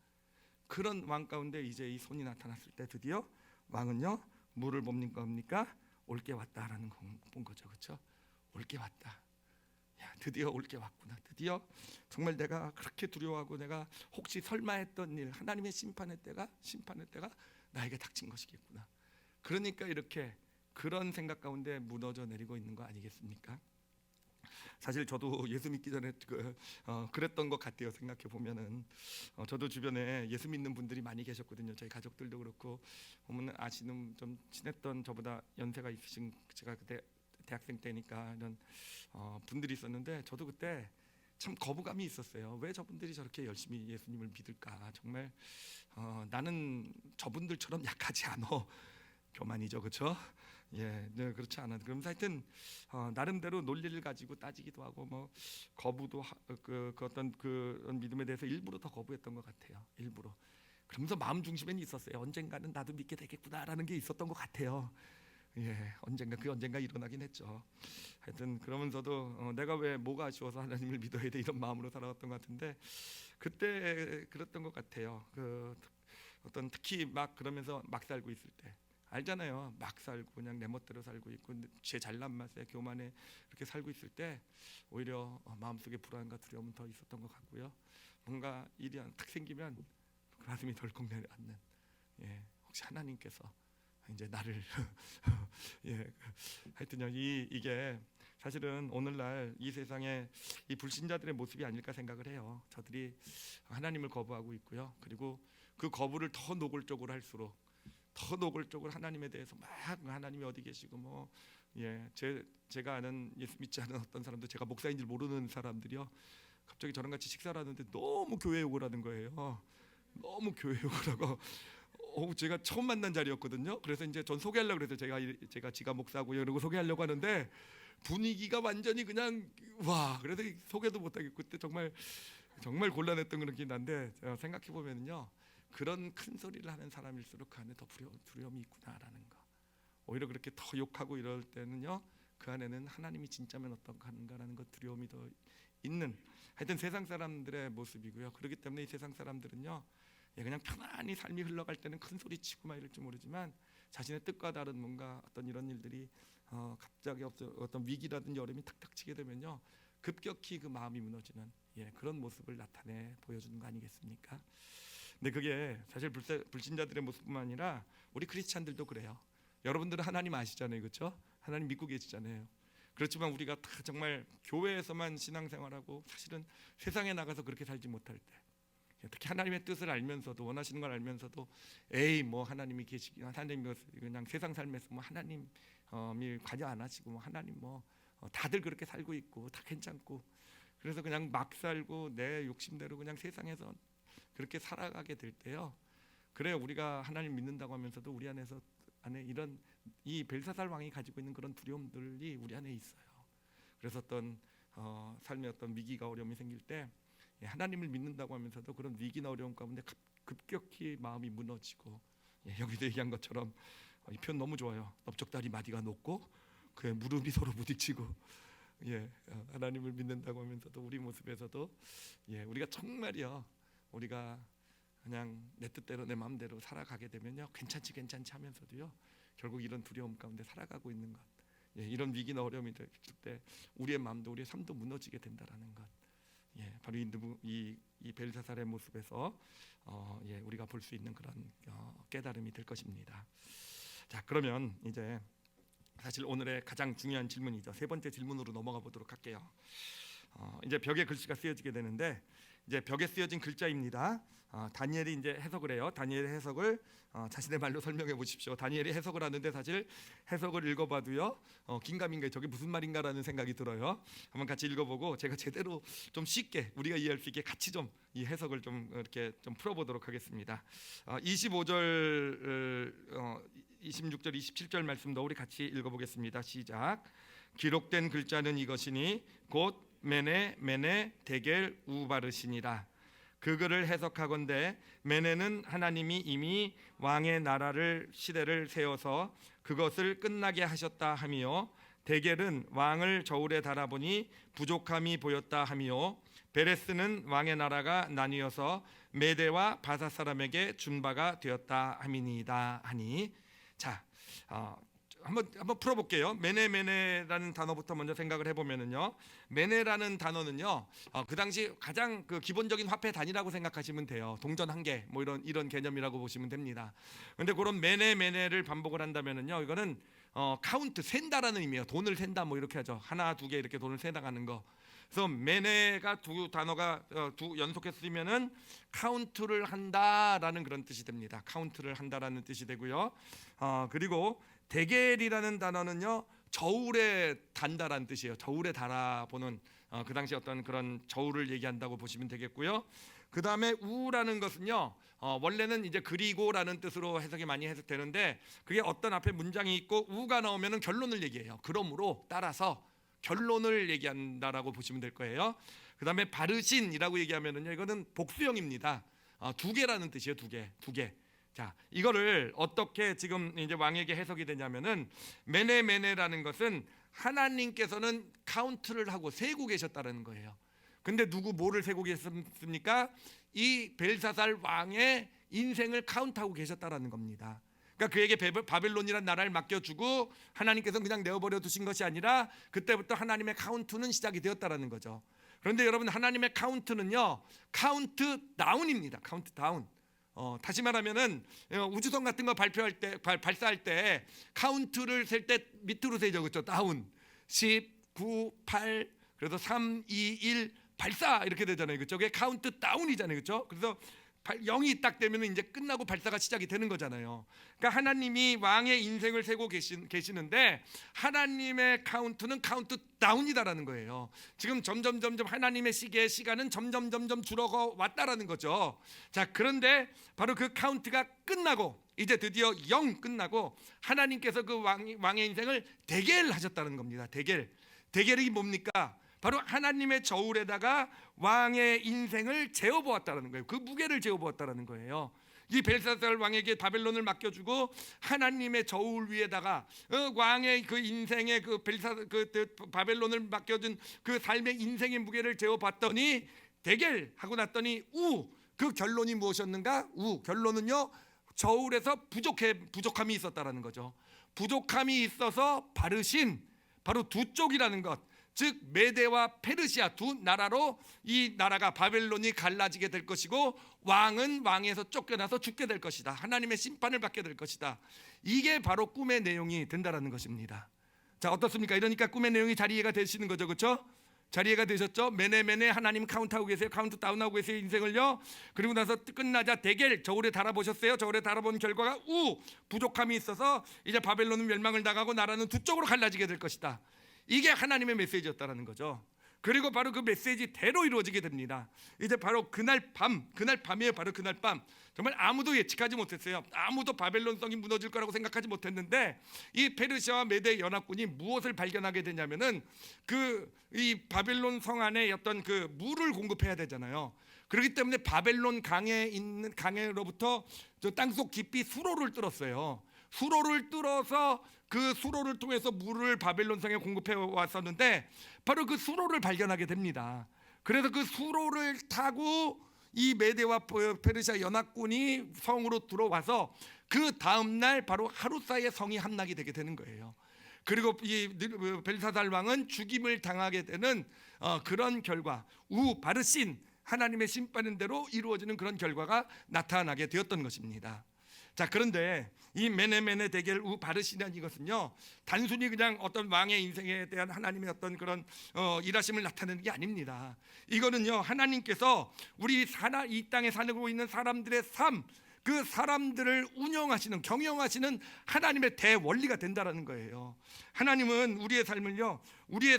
그런 왕 가운데 이제 이 손이 나타났을 때 드디어 왕은요 뭐를 봅니까? 올게 왔다라는 본 거죠, 그렇죠? 올게 왔다. 야, 드디어 올게 왔구나. 드디어 정말 내가 그렇게 두려워하고 내가 혹시 설마 했던 일, 하나님의 심판의 때가 나에게 닥친 것이겠구나. 그러니까 이렇게 그런 생각 가운데 무너져 내리고 있는 거 아니겠습니까? 사실 저도 예수 믿기 전에 그랬던 것 같아요. 생각해 보면은 저도 주변에 예수 믿는 분들이 많이 계셨거든요. 저희 가족들도 그렇고 보면 아시는 좀 친했던 저보다 연세가 있으신 제가 그때 대학생 때니까 이런 분들이 있었는데 저도 그때 참 거부감이 있었어요. 왜 저분들이 저렇게 열심히 예수님을 믿을까? 정말 나는 저분들처럼 약하지 않아. 교만이죠, 그렇죠? 예, 네, 그렇지 않아. 그러면서 하여튼 나름대로 논리를 가지고 따지기도 하고 뭐 거부도 그 어떤 그런 믿음에 대해서 일부러 더 거부했던 것 같아요. 일부러. 그러면서 마음 중심에는 있었어요. 언젠가는 나도 믿게 되겠구나라는 게 있었던 것 같아요. 예, 언젠가 일어나긴 했죠. 하여튼 그러면서도 내가 왜 뭐가 아쉬워서 하나님을 믿어야 돼 이런 마음으로 살아왔던 것 같은데 그때 그랬던 것 같아요. 그 어떤 특히 막 그러면서 막 살고 있을 때 알잖아요. 막 살고 그냥 내 멋대로 살고 있고 제 잘난 맛에 교만에 그렇게 살고 있을 때 오히려 마음속에 불안과 두려움은 더 있었던 것 같고요. 뭔가 일이 딱 생기면 가슴이 덜컥 내려앉는. 예, 혹시 하나님께서 이제 나를 예, 하여튼요 이게 사실은 오늘날 이 세상에 이 불신자들의 모습이 아닐까 생각을 해요. 저들이 하나님을 거부하고 있고요. 그리고 그 거부를 더 노골적으로 할수록 더 노골적으로 하나님에 대해서 막 하나님이 어디 계시고 뭐 예, 제가 아는 예수 믿지 않은 어떤 사람도 제가 목사인 줄 모르는 사람들이요. 갑자기 저랑 같이 식사를 하는데 너무 교회 욕을 하는 거예요. 너무 교회 욕을 하고 제가 처음 만난 자리였거든요. 그래서 이제 전 소개하려고 그래서 제가 지가 목사고 이러고 소개하려고 하는데 분위기가 완전히 그냥 와 그래서 소개도 못하겠고 그때 정말 곤란했던 그런 기억이 난데 생각해 보면요 그런 큰 소리를 하는 사람일수록 그 안에 더 두려움이 있구나라는 거. 오히려 그렇게 더 욕하고 이럴 때는요 그 안에는 하나님이 진짜면 어떤가라는 것 두려움이 더 있는 하여튼 세상 사람들의 모습이고요. 그렇기 때문에 이 세상 사람들은요 그냥 편안히 삶이 흘러갈 때는 큰 소리 치고 막 이럴지 모르지만 자신의 뜻과 다른 뭔가 어떤 이런 일들이 갑자기 어떤 위기라든지 어려움이 탁탁 치게 되면요 급격히 그 마음이 무너지는 그런 모습을 나타내 보여주는 거 아니겠습니까? 근데 그게 사실 불신자들의 모습뿐만 아니라 우리 크리스찬들도 그래요. 여러분들은 하나님 아시잖아요, 그렇죠? 하나님 믿고 계시잖아요. 그렇지만 우리가 다 정말 교회에서만 신앙생활하고 사실은 세상에 나가서 그렇게 살지 못할 때 특히 하나님의 뜻을 알면서도 원하시는 걸 알면서도 에이 뭐 하나님이 계시기 하나님이 그냥 세상 삶에서 뭐 하나님이 관여 안 하시고 뭐 하나님 뭐 다들 그렇게 살고 있고 다 괜찮고 그래서 그냥 막 살고 내 욕심대로 그냥 세상에서 그렇게 살아가게 될 때요. 그래 우리가 하나님 믿는다고 하면서도 우리 안에 이런 이 벨사살 왕이 가지고 있는 그런 두려움들이 우리 안에 있어요. 그래서 어떤 삶의 어떤 위기가 어려움이 생길 때 하나님을 믿는다고 하면서도 그런 위기나 어려움 가운데 급격히 마음이 무너지고 여기도 얘기한 것처럼 이 표현 너무 좋아요. 넓적다리 마디가 높고 그의 무릎이 서로 부딪히고 하나님을 믿는다고 하면서도 우리 모습에서도 우리가 정말이요 우리가 그냥 내 뜻대로 내 마음대로 살아가게 되면요 괜찮지 하면서도요 결국 이런 두려움 가운데 살아가고 있는 것 이런 위기나 어려움이 될 때 우리의 마음도 우리의 삶도 무너지게 된다라는 것 바로 이 벨사살의 모습에서 우리가 볼 수 있는 그런 깨달음이 될 것입니다. 자 그러면 이제 사실 오늘의 가장 중요한 질문이죠. 세 번째 질문으로 넘어가 보도록 할게요. 이제 벽에 글씨가 쓰여지게 되는데 이제 벽에 쓰여진 글자입니다. 다니엘이 이제 해석을 해요. 다니엘의 해석을 자신의 말로 설명해 보십시오. 다니엘이 해석을 하는데 사실 해석을 읽어봐도요 긴가민가 저게 무슨 말인가라는 생각이 들어요. 한번 같이 읽어보고 제가 제대로 좀 쉽게 우리가 이해할 수 있게 같이 좀 이 해석을 좀 이렇게 좀 풀어보도록 하겠습니다. 25절, 26절, 27절 말씀도 우리 같이 읽어보겠습니다. 시작. 기록된 글자는 이것이니 곧 메네 테겔 우바르시니라. 그거를 해석하건대 메네는 하나님이 이미 왕의 나라를 시대를 세워서 그것을 끝나게 하셨다 하며, 데겔은 왕을 저울에 달아보니 부족함이 보였다 하며, 베레스는 왕의 나라가 나뉘어서 메대와 바사 사람에게 준 바가 되었다 함이니이다 하니. 자, 한번 풀어볼게요. 메네라는 단어부터 먼저 생각을 해보면은요, 메네라는 단어는요, 그 당시 가장 그 기본적인 화폐 단위라고 생각하시면 돼요. 동전 한 개, 뭐 이런 개념이라고 보시면 됩니다. 그런데 그런 메네를 반복을 한다면은요, 이거는 카운트, 센다라는 의미예요. 돈을 센다, 뭐 이렇게 하죠. 하나, 두 개 이렇게 돈을 세나가는 거. 그래서 메네가 두 단어가 연속해서 쓰면은 카운트를 한다라는 그런 뜻이 됩니다. 카운트를 한다라는 뜻이 되고요. 그리고 데겔이라는 단어는요, 저울에 단다라는 뜻이에요. 저울에 달아보는 그 당시 어떤 그런 저울을 얘기한다고 보시면 되겠고요. 그 다음에 우라는 것은요, 원래는 이제 그리고라는 뜻으로 해석이 많이 해석되는데, 그게 어떤 앞에 문장이 있고 우가 나오면은 결론을 얘기해요. 그러므로 따라서 결론을 얘기한다라고 보시면 될 거예요. 그 다음에 바르신이라고 얘기하면은요, 이거는 복수형입니다. 두 개라는 뜻이에요. 두 개. 자, 이거를 어떻게 지금 이제 왕에게 해석이 되냐면은, 메네라는 것은 하나님께서는 카운트를 하고 세고 계셨다는 거예요. 근데 뭐를 세고 계셨습니까? 이 벨사살 왕의 인생을 카운트하고 계셨다라는 겁니다. 그러니까 그에게 바벨론이라는 나라를 맡겨주고 하나님께서 그냥 내어버려 두신 것이 아니라 그때부터 하나님의 카운트는 시작이 되었다라는 거죠. 그런데 여러분, 하나님의 카운트는요, 카운트다운입니다. 카운트다운. 다시 말하면은 우주선 같은 거 발사할 때 카운트를 셀 때 밑으로 세죠, 그렇죠? 다운. 10, 9, 8, 그래서 3, 2, 1 발사 이렇게 되잖아요, 그렇죠? 그게 카운트 다운이잖아요, 그렇죠? 그래서 0이 딱 되면 이제 끝나고 발사가 시작이 되는 거잖아요. 그러니까 하나님이 왕의 인생을 세고 계시는데 하나님의 카운트는 카운트 다운이다라는 거예요. 지금 점점 하나님의 시간은 점점 줄어가 왔다라는 거죠. 자, 그런데 바로 그 카운트가 끝나고 이제 드디어 0 끝나고 하나님께서 그 왕의 인생을 데겔하셨다는 겁니다. 데겔이 뭡니까? 바로 하나님의 저울에다가 왕의 인생을 재어보았다는 거예요. 그 무게를 재어보았다는 거예요. 이 벨사살 왕에게 바벨론을 맡겨주고 하나님의 저울 위에다가 왕의 그 인생의 그 바벨론을 맡겨준 그 삶의 인생의 무게를 재어봤더니 데겔 하고 났더니 그 결론이 무엇이었는가? 결론은요, 저울에서 부족함이 있었다라는 거죠. 부족함이 있어서 바르신, 바로 두 쪽이라는 것, 즉 메대와 페르시아 두 나라로 이 나라가 바벨론이 갈라지게 될 것이고, 왕은 왕에서 쫓겨나서 죽게 될 것이다. 하나님의 심판을 받게 될 것이다. 이게 바로 꿈의 내용이 된다라는 것입니다. 자, 어떻습니까? 이러니까 꿈의 내용이 잘 이해가 되시는 거죠, 그렇죠? 잘 이해가 되셨죠? 메네 하나님 카운트하고 계세요. 카운트 다운하고 계세요, 인생을요. 그리고 나서 끝나자 데겔 저울에 달아보셨어요. 저울에 달아본 결과가 부족함이 있어서 이제 바벨론은 멸망을 당하고 나라는 두 쪽으로 갈라지게 될 것이다. 이게 하나님의 메시지였다라는 거죠. 그리고 바로 그 메시지대로 이루어지게 됩니다. 이제 바로 그날 밤이에요. 바로 그날 밤. 정말 아무도 예측하지 못했어요. 아무도 바벨론성이 무너질 거라고 생각하지 못했는데, 이 페르시아와 메대 연합군이 무엇을 발견하게 되냐면은 이 바벨론 성 안에 어떤 그 물을 공급해야 되잖아요. 그렇기 때문에 바벨론 강에로부터 저 땅속 깊이 수로를 뚫었어요. 수로를 뚫어서 그 수로를 통해서 물을 바벨론 성에 공급해 왔었는데, 바로 그 수로를 발견하게 됩니다. 그래서 그 수로를 타고 이 메대와 페르시아 연합군이 성으로 들어와서 그 다음 날 바로 하루 사이에 성이 함락이 되게 되는 거예요. 그리고 이 벨사살 왕은 죽임을 당하게 되는 그런 결과, 바르신, 하나님의 심판대로 이루어지는 그런 결과가 나타나게 되었던 것입니다. 자, 그런데 이 메네 데겔 바르시는 이것은요, 단순히 그냥 어떤 왕의 인생에 대한 하나님의 어떤 그런 일하심을 나타내는 게 아닙니다. 이거는요, 하나님께서 이 땅에 살고 있는 사람들의 삶, 그 사람들을 운영하시는, 경영하시는 하나님의 대원리가 된다라는 거예요. 하나님은 우리의 삶을요, 우리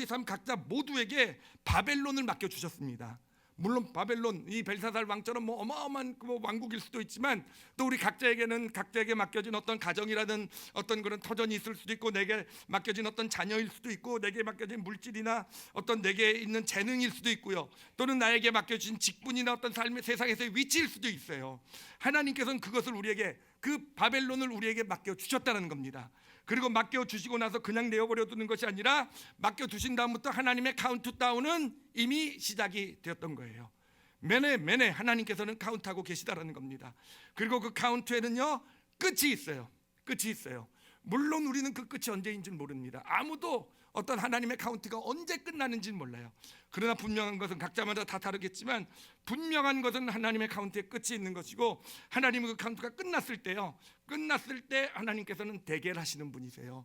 삶 각자 모두에게 바벨론을 맡겨주셨습니다. 물론 바벨론 이 벨사살 왕처럼 뭐 어마어마한 뭐 왕국일 수도 있지만 또 우리 각자에게는 각자에게 맡겨진 어떤 가정이라든 어떤 그런 터전이 있을 수도 있고, 내게 맡겨진 어떤 자녀일 수도 있고, 내게 맡겨진 물질이나 어떤 내게 있는 재능일 수도 있고요, 또는 나에게 맡겨진 직분이나 어떤 삶의 세상에서의 위치일 수도 있어요. 하나님께서는 그것을 우리에게, 그 바벨론을 우리에게 맡겨 주셨다는 겁니다. 그리고 맡겨 주시고 나서 그냥 내어버려 두는 것이 아니라 맡겨 두신 다음부터 하나님의 카운트다운은 이미 시작이 되었던 거예요. 매매 하나님께서는 카운트하고 계시다라는 겁니다. 그리고 그 카운트에는요 끝이 있어요. 끝이 있어요. 물론 우리는 그 끝이 언제인 줄 모릅니다. 아무도 어떤 하나님의 카운트가 언제 끝나는지는 몰라요. 그러나 분명한 것은 각자마다 다 다르겠지만, 분명한 것은 하나님의 카운트에 끝이 있는 것이고, 하나님의 그 카운트가 끝났을 때요, 끝났을 때 하나님께서는 대결하시는 분이세요.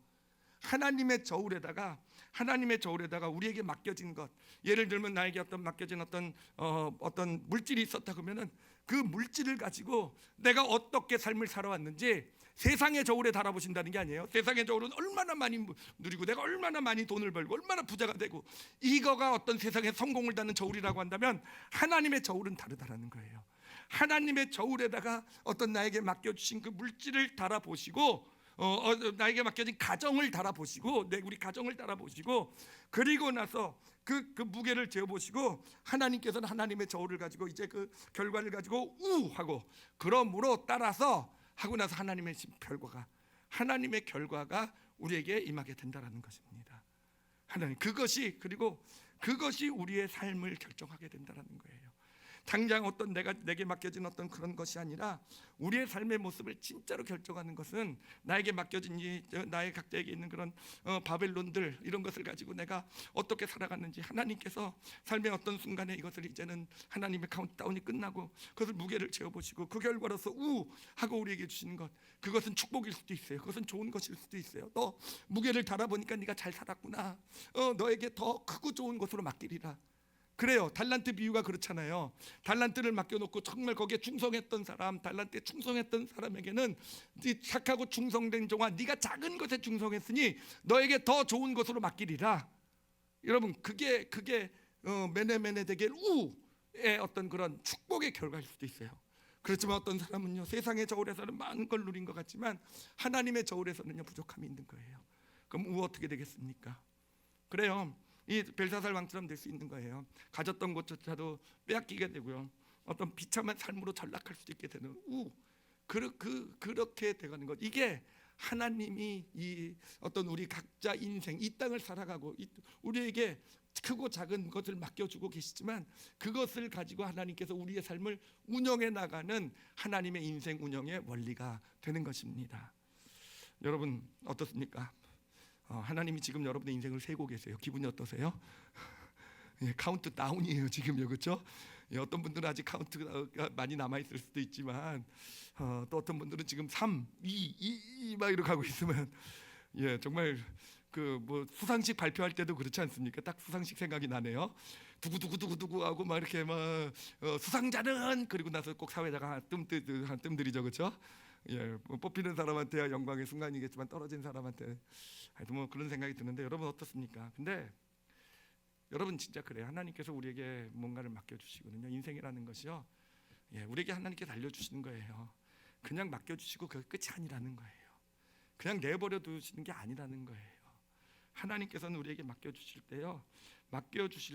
하나님의 저울에다가 우리에게 맡겨진 것, 예를 들면 나에게 어떤 맡겨진 어떤 물질이 있었다 그러면은 그 물질을 가지고 내가 어떻게 삶을 살아왔는지 세상의 저울에 달아보신다는 게 아니에요. 세상의 저울은 얼마나 많이 누리고 내가 얼마나 많이 돈을 벌고 얼마나 부자가 되고, 이거가 어떤 세상의 성공을 닫는 저울이라고 한다면, 하나님의 저울은 다르다라는 거예요. 하나님의 저울에다가 어떤 나에게 맡겨주신 그 물질을 달아보시고, 나에게 맡겨진 가정을 달아보시고, 우리 가정을 달아보시고, 그리고 나서 그 무게를 재어보시고, 하나님께서는 하나님의 저울을 가지고 이제 그 결과를 가지고 하고, 그러므로 따라서 하고 나서 하나님의 결과가 우리에게 임하게 된다라는 것입니다. 그리고 그것이 우리의 삶을 결정하게 된다라는 거예요. 당장 어떤 내게 맡겨진 어떤 그런 것이 아니라, 우리의 삶의 모습을 진짜로 결정하는 것은 나에게 맡겨진 나의 각자에게 있는 그런 바벨론들, 이런 것을 가지고 내가 어떻게 살아갔는지, 하나님께서 삶의 어떤 순간에 이것을 이제는 하나님의 카운트다운이 끝나고 그것을 무게를 재어보시고 그 결과로서 하고 우리에게 주시는 것, 그것은 축복일 수도 있어요. 그것은 좋은 것일 수도 있어요. 너 무게를 달아보니까 네가 잘 살았구나, 너에게 더 크고 좋은 것으로 맡기리라. 그래요. 달란트 비유가 그렇잖아요. 달란트를 맡겨놓고 정말 거기에 충성했던 사람, 달란트에 충성했던 사람에게는 착하고 충성된 종아, 네가 작은 것에 충성했으니 너에게 더 좋은 것으로 맡기리라. 여러분, 그게 메네메네 데겔 우의 어떤 그런 축복의 결과일 수도 있어요. 그렇지만 어떤 사람은요, 세상의 저울에서는 많은 걸 누린 것 같지만 하나님의 저울에서는요 부족함이 있는 거예요. 그럼 어떻게 되겠습니까? 그래요. 이 벨사살 왕처럼 될 수 있는 거예요. 가졌던 것조차도 빼앗기게 되고요, 어떤 비참한 삶으로 전락할 수도 있게 되는 그렇게 되가는 것. 이게 하나님이 이 어떤 우리 각자 인생, 이 땅을 살아가고 우리에게 크고 작은 것을 맡겨주고 계시지만, 그것을 가지고 하나님께서 우리의 삶을 운영해 나가는 하나님의 인생 운영의 원리가 되는 것입니다. 여러분 어떻습니까? 하나님이 지금 여러분의 인생을 세고 계세요. 기분이 어떠세요? 예, 카운트 다운이에요 지금요, 그렇죠? 예, 어떤 분들은 아직 카운트가 많이 남아 있을 수도 있지만, 또 어떤 분들은 지금 3, 2 막 이렇게 가고 있으면, 예, 정말 그 뭐 수상식 발표할 때도 그렇지 않습니까? 딱 수상식 생각이 나네요. 두구두구두구두구 하고 막 이렇게 막 수상자는, 그리고 나서 꼭 사회자가 한 뜸들이죠, 그렇죠? 예, 뭐 뽑히는 사람한테야 영광의 순간이겠지만 떨어진 사람한테 하여튼 뭐 그런 생각이 드는데, 여러분 어떻습니까? 근데 여러분 진짜 그래요. 하나님께서 우리에게 뭔가를 맡겨주시거든요. 인생이라는 것이요, 예, 우리에게 하나님께서 알려주시는 거예요. 그냥 맡겨주시고 그 끝이 아니라는 거예요. 그냥 내버려 두시는 게 아니라는 거예요. 하나님께서는 우리에게 맡겨주실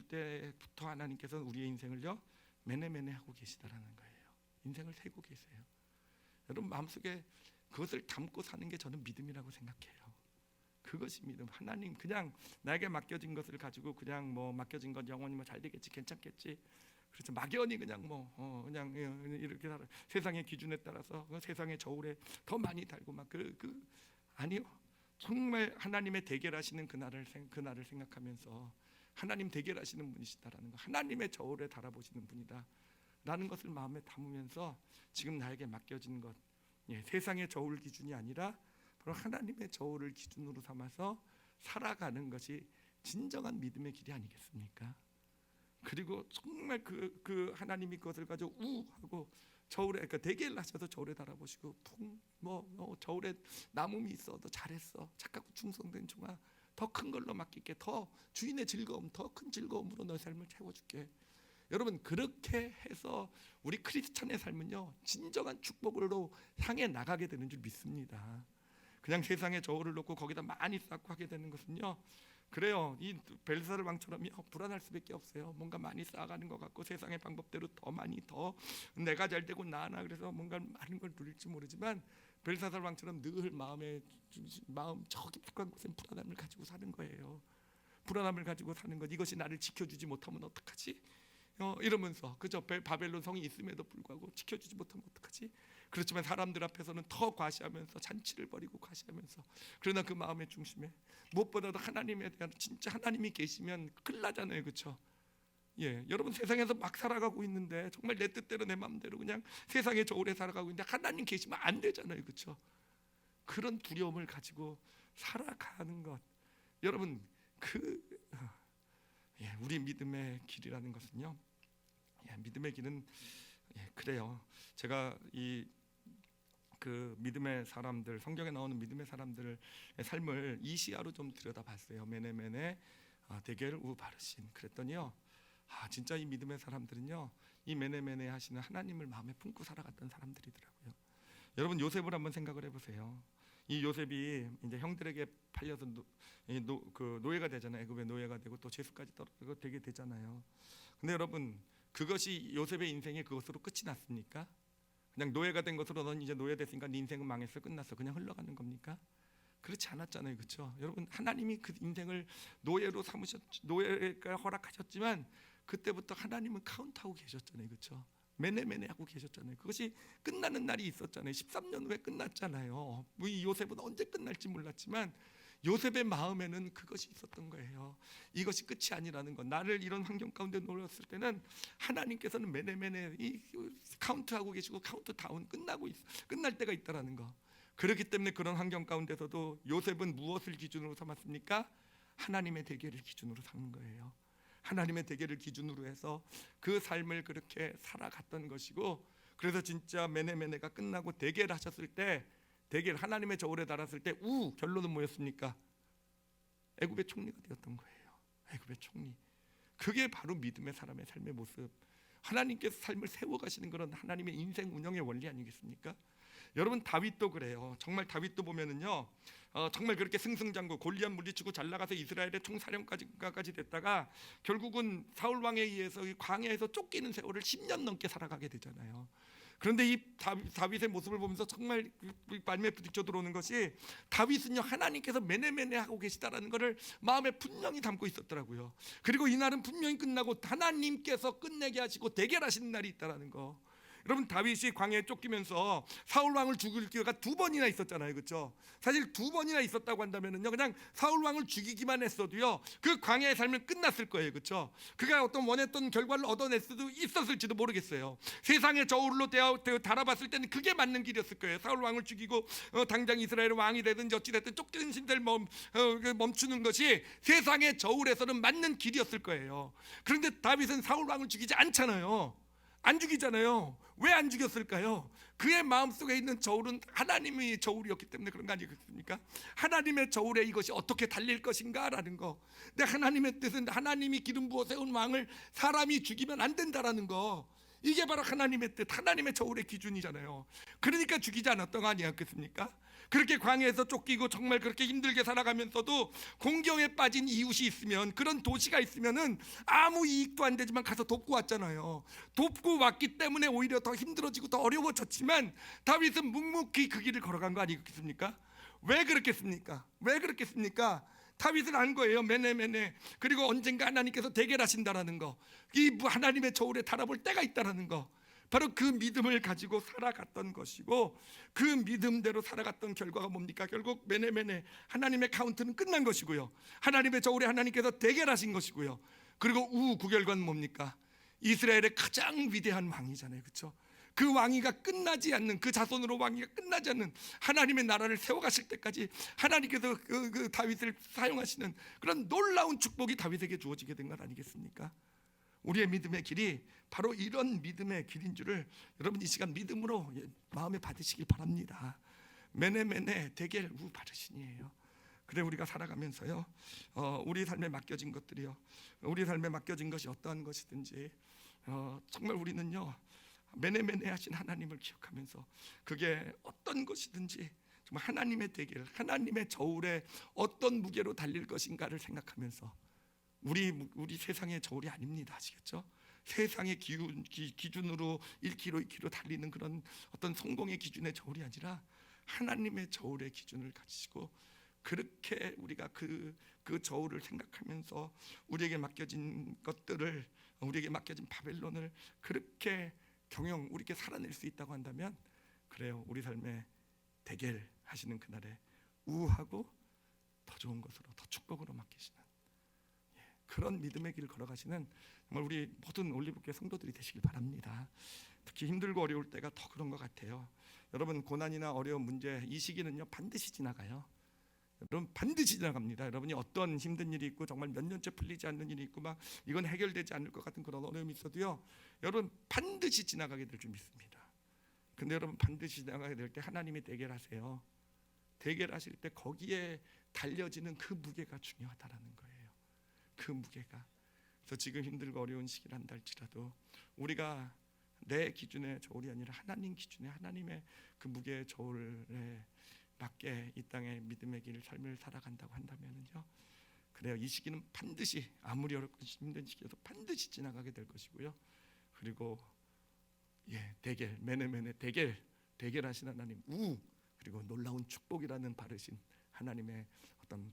때부터 하나님께서는 우리의 인생을요 매네매네 하고 계시다라는 거예요. 인생을 세고 계세요. 여러분 마음속에 그것을 담고 사는 게 저는 믿음이라고 생각해요. 그것이 믿음. 하나님 그냥 나에게 맡겨진 것을 가지고 그냥 뭐 맡겨진 건 영원히 뭐 잘 되겠지, 괜찮겠지, 그래서 막연히 그냥 그냥 이렇게 살아. 세상의 기준에 따라서 세상의 저울에 더 많이 달고 막 아니요. 정말 하나님의 대결하시는 그날을 생각하면서 하나님 대결하시는 분이시다라는 거, 하나님의 저울에 달아보시는 분이다라는 것을 마음에 담으면서 지금 나에게 맡겨진 것, 예, 세상의 저울 기준이 아니라 바로 하나님의 저울을 기준으로 삼아서 살아가는 것이 진정한 믿음의 길이 아니겠습니까? 그리고 정말 그 하나님이 그것을 가지고 하고 저울에, 그러니까 대결을 하셔서 저울에 달아보시고 저울에 남음이 있어, 너 잘했어, 착하고 충성된 종아, 더 큰 걸로 맡길게, 더 주인의 즐거움, 더 큰 즐거움으로 너의 삶을 채워줄게. 여러분 그렇게 해서 우리 크리스찬의 삶은요 진정한 축복으로 향해 나가게 되는 줄 믿습니다. 그냥 세상에 저울을 놓고 거기다 많이 쌓고 하게 되는 것은요, 그래요. 이 벨사르 왕처럼요 불안할 수밖에 없어요. 뭔가 많이 쌓아가는 것 같고 세상의 방법대로 더 많이 더 내가 잘 되고 나나 그래서 뭔가 많은 걸 누릴지 모르지만 벨사살 왕처럼 늘 마음 저 깊숙한 곳에 불안함을 가지고 사는 거예요. 불안함을 가지고 사는 것. 이것이 나를 지켜주지 못하면 어떡하지? 이러면서 그저 바벨론 성이 있음에도 불구하고 지켜주지 못하면 어떡하지? 그렇지만 사람들 앞에서는 더 과시하면서 잔치를 벌이고 과시하면서, 그러나 그 마음의 중심에 무엇보다도 하나님에 대한, 진짜 하나님이 계시면 큰일 나잖아요, 그렇죠? 예, 여러분 세상에서 막 살아가고 있는데 정말 내 뜻대로 내 마음대로 그냥 세상의 저울에 살아가고 있는데 하나님 계시면 안 되잖아요, 그렇죠? 그런 두려움을 가지고 살아가는 것, 여러분 우리 믿음의 길이라는 것은요, 믿음의 길은 그래요. 제가 그 믿음의 사람들, 성경에 나오는 믿음의 사람들의 삶을 이시야로 좀 들여다봤어요. 메네메네 데겔 우 바르신. 그랬더니요, 진짜 이 믿음의 사람들은요 이 메네메네 하시는 하나님을 마음에 품고 살아갔던 사람들이더라고요. 여러분 요셉을 한번 생각을 해보세요. 이 요셉이 이제 형들에게 팔려서 노예가 되잖아요. 애굽의 노예가 되고 또 죄수까지 떨어지고 되게 되잖아요. 근데 여러분 그것이 요셉의 인생에 그것으로 끝이 났습니까? 그냥 노예가 된 것으로 넌 이제 노예됐으니까 네 인생은 망했어, 끝났어, 그냥 흘러가는 겁니까? 그렇지 않았잖아요, 그렇죠? 여러분 하나님이 그 인생을 노예로 노예가 허락하셨지만 그때부터 하나님은 카운트하고 계셨잖아요, 그렇죠? 매네매네 하고 계셨잖아요. 그것이 끝나는 날이 있었잖아요. 13년 후에 끝났잖아요. 이 요셉은 언제 끝날지 몰랐지만 요셉의 마음에는 그것이 있었던 거예요. 이것이 끝이 아니라는 것. 나를 이런 환경 가운데 놓았을 때는 하나님께서는 매네매네 카운트하고 계시고 카운트다운 끝날 때가 있다라는 거. 그렇기 때문에 그런 환경 가운데서도 요셉은 무엇을 기준으로 삼았습니까? 하나님의 대계를 기준으로 삼는 거예요. 하나님의 대계를 기준으로 해서 그 삶을 그렇게 살아갔던 것이고, 그래서 진짜 메네메네가 끝나고 대계를 하셨을 때, 대계를 하나님의 저울에 달았을 때 결론은 뭐였습니까? 애굽의 총리가 되었던 거예요. 애굽의 총리. 그게 바로 믿음의 사람의 삶의 모습. 하나님께서 삶을 세워가시는 그런 하나님의 인생 운영의 원리 아니겠습니까? 여러분 다윗도 그래요. 정말 다윗도 보면은요, 정말 그렇게 승승장구 골리앗 물리치고 잘 나가서 이스라엘의 총사령까지 됐다가 결국은 사울 왕에 의해서 광야에서 쫓기는 세월을 10년 넘게 살아가게 되잖아요. 그런데 이 다윗의 모습을 보면서 정말 마음에 부딪혀 들어오는 것이, 다윗은요 하나님께서 매네매네 하고 계시다라는 것을 마음에 분명히 담고 있었더라고요. 그리고 이날은 분명히 끝나고 하나님께서 끝내게 하시고 대결하시는 날이 있다라는 거. 여러분 다윗이 광야에 쫓기면서 사울 왕을 죽일 기회가 2번이나 있었잖아요, 그렇죠? 사실 2번이나 있었다고 한다면은요, 그냥 사울 왕을 죽이기만 했어도요 그 광야의 삶은 끝났을 거예요, 그렇죠? 그가 어떤 원했던 결과를 얻어낼 수도 있었을지도 모르겠어요. 세상의 저울로 달아봤을 때는 그게 맞는 길이었을 거예요. 사울 왕을 죽이고 당장 이스라엘 왕이 되든 어찌 됐든 쫓기는 신들 멈추는 것이 세상의 저울에서는 맞는 길이었을 거예요. 그런데 다윗은 사울 왕을 죽이지 않잖아요. 안 죽이잖아요. 왜 안 죽였을까요? 그의 마음속에 있는 저울은 하나님의 저울이었기 때문에 그런 거 아니겠습니까? 하나님의 저울에 이것이 어떻게 달릴 것인가 라는 거. 근데 하나님의 뜻은 하나님이 기름 부어 세운 왕을 사람이 죽이면 안 된다라는 거. 이게 바로 하나님의 뜻, 하나님의 저울의 기준이잖아요. 그러니까 죽이지 않았던 거 아니었겠습니까? 그렇게 광야에서 쫓기고 정말 그렇게 힘들게 살아가면서도 공경에 빠진 이웃이 있으면, 그런 도시가 있으면은 아무 이익도 안 되지만 가서 돕고 왔잖아요. 돕고 왔기 때문에 오히려 더 힘들어지고 더 어려워졌지만 다윗은 묵묵히 그 길을 걸어간 거 아니겠습니까? 왜 그렇겠습니까? 왜 그렇겠습니까? 다윗은 안 거예요. 매네매네. 그리고 언젠가 하나님께서 대결하신다라는 거, 이 하나님의 저울에 달아볼 때가 있다라는 거, 바로 그 믿음을 가지고 살아갔던 것이고, 그 믿음대로 살아갔던 결과가 뭡니까? 결국 매네매네 하나님의 카운트는 끝난 것이고요, 하나님의 저울에 하나님께서 대결하신 것이고요. 그리고 그 결과는 뭡니까? 이스라엘의 가장 위대한 왕이잖아요, 그렇죠? 그 왕위가 끝나지 않는, 그 자손으로 왕위가 끝나지 않는 하나님의 나라를 세워가실 때까지 하나님께서 그 다윗을 사용하시는 그런 놀라운 축복이 다윗에게 주어지게 된 것 아니겠습니까? 우리의 믿음의 길이 바로 이런 믿음의 길인 줄을 여러분 이 시간 믿음으로 마음에 받으시길 바랍니다. 매네매네 대겔 우 바르신이에요. 그래 우리가 살아가면서요, 우리 삶에 맡겨진 것들이요, 우리 삶에 맡겨진 것이 어떠한 것이든지 정말 우리는요 매네매네 하신 하나님을 기억하면서 그게 어떤 것이든지 정말 하나님의 대길, 하나님의 저울에 어떤 무게로 달릴 것인가를 생각하면서 우리 세상의 저울이 아닙니다. 아시겠죠? 세상의 기준으로 1km, 2km 달리는 그런 어떤 성공의 기준의 저울이 아니라 하나님의 저울의 기준을 가지시고 그렇게 우리가 그 저울을 생각하면서 우리에게 맡겨진 것들을, 우리에게 맡겨진 바벨론을 그렇게 우리에게 살아낼 수 있다고 한다면, 그래요, 우리 삶에 대결 하시는 그날에 우하고 더 좋은 것으로, 더 축복으로 맡기시는 그런 믿음의 길을 걸어가시는 정말 우리 모든 올리브교회 성도들이 되시길 바랍니다. 특히 힘들고 어려울 때가 더 그런 것 같아요. 여러분, 고난이나 어려운 문제, 이 시기는요 반드시 지나가요. 여러분, 반드시 지나갑니다. 여러분이 어떤 힘든 일이 있고 정말 몇 년째 풀리지 않는 일이 있고 막 이건 해결되지 않을 것 같은 그런 어려움이 있어도요, 여러분 반드시 지나가게 될 줄 믿습니다. 근데 여러분, 반드시 지나가게 될 때 하나님이 대결하세요. 대결하실 때 거기에 달려지는 그 무게가 중요하다라는 거예요. 그 무게가. 그래서 지금 힘들고 어려운 시기를 한다 할지라도 우리가 내 기준의 저울이 아니라 하나님 기준의, 하나님의 그 무게의 저울에 맞게 이 땅의 믿음의 길 삶을 살아간다고 한다면은요, 그래요, 이 시기는 반드시 아무리 어렵고 힘든 시기여도 반드시 지나가게 될 것이고요. 그리고 대결, 매네매네 대결하신 하나님, 그리고 놀라운 축복이라는 바르신 하나님의 어떤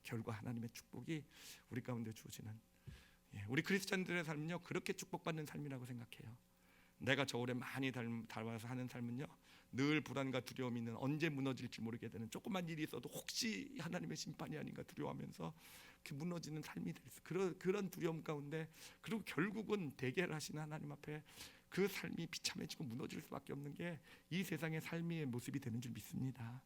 결과, 하나님의 축복이 우리 가운데 주어지는, 우리 크리스찬들의 삶은요 그렇게 축복받는 삶이라고 생각해요. 내가 저울에 많이 닮아서 하는 삶은요 늘 불안과 두려움이 있는, 언제 무너질지 모르게 되는, 조그만 일이 있어도 혹시 하나님의 심판이 아닌가 두려워하면서 그 무너지는 삶이 될 수, 그런 두려움 가운데, 그리고 결국은 대결하시는 하나님 앞에 그 삶이 비참해지고 무너질 수밖에 없는 게 이 세상의 삶의 모습이 되는 줄 믿습니다.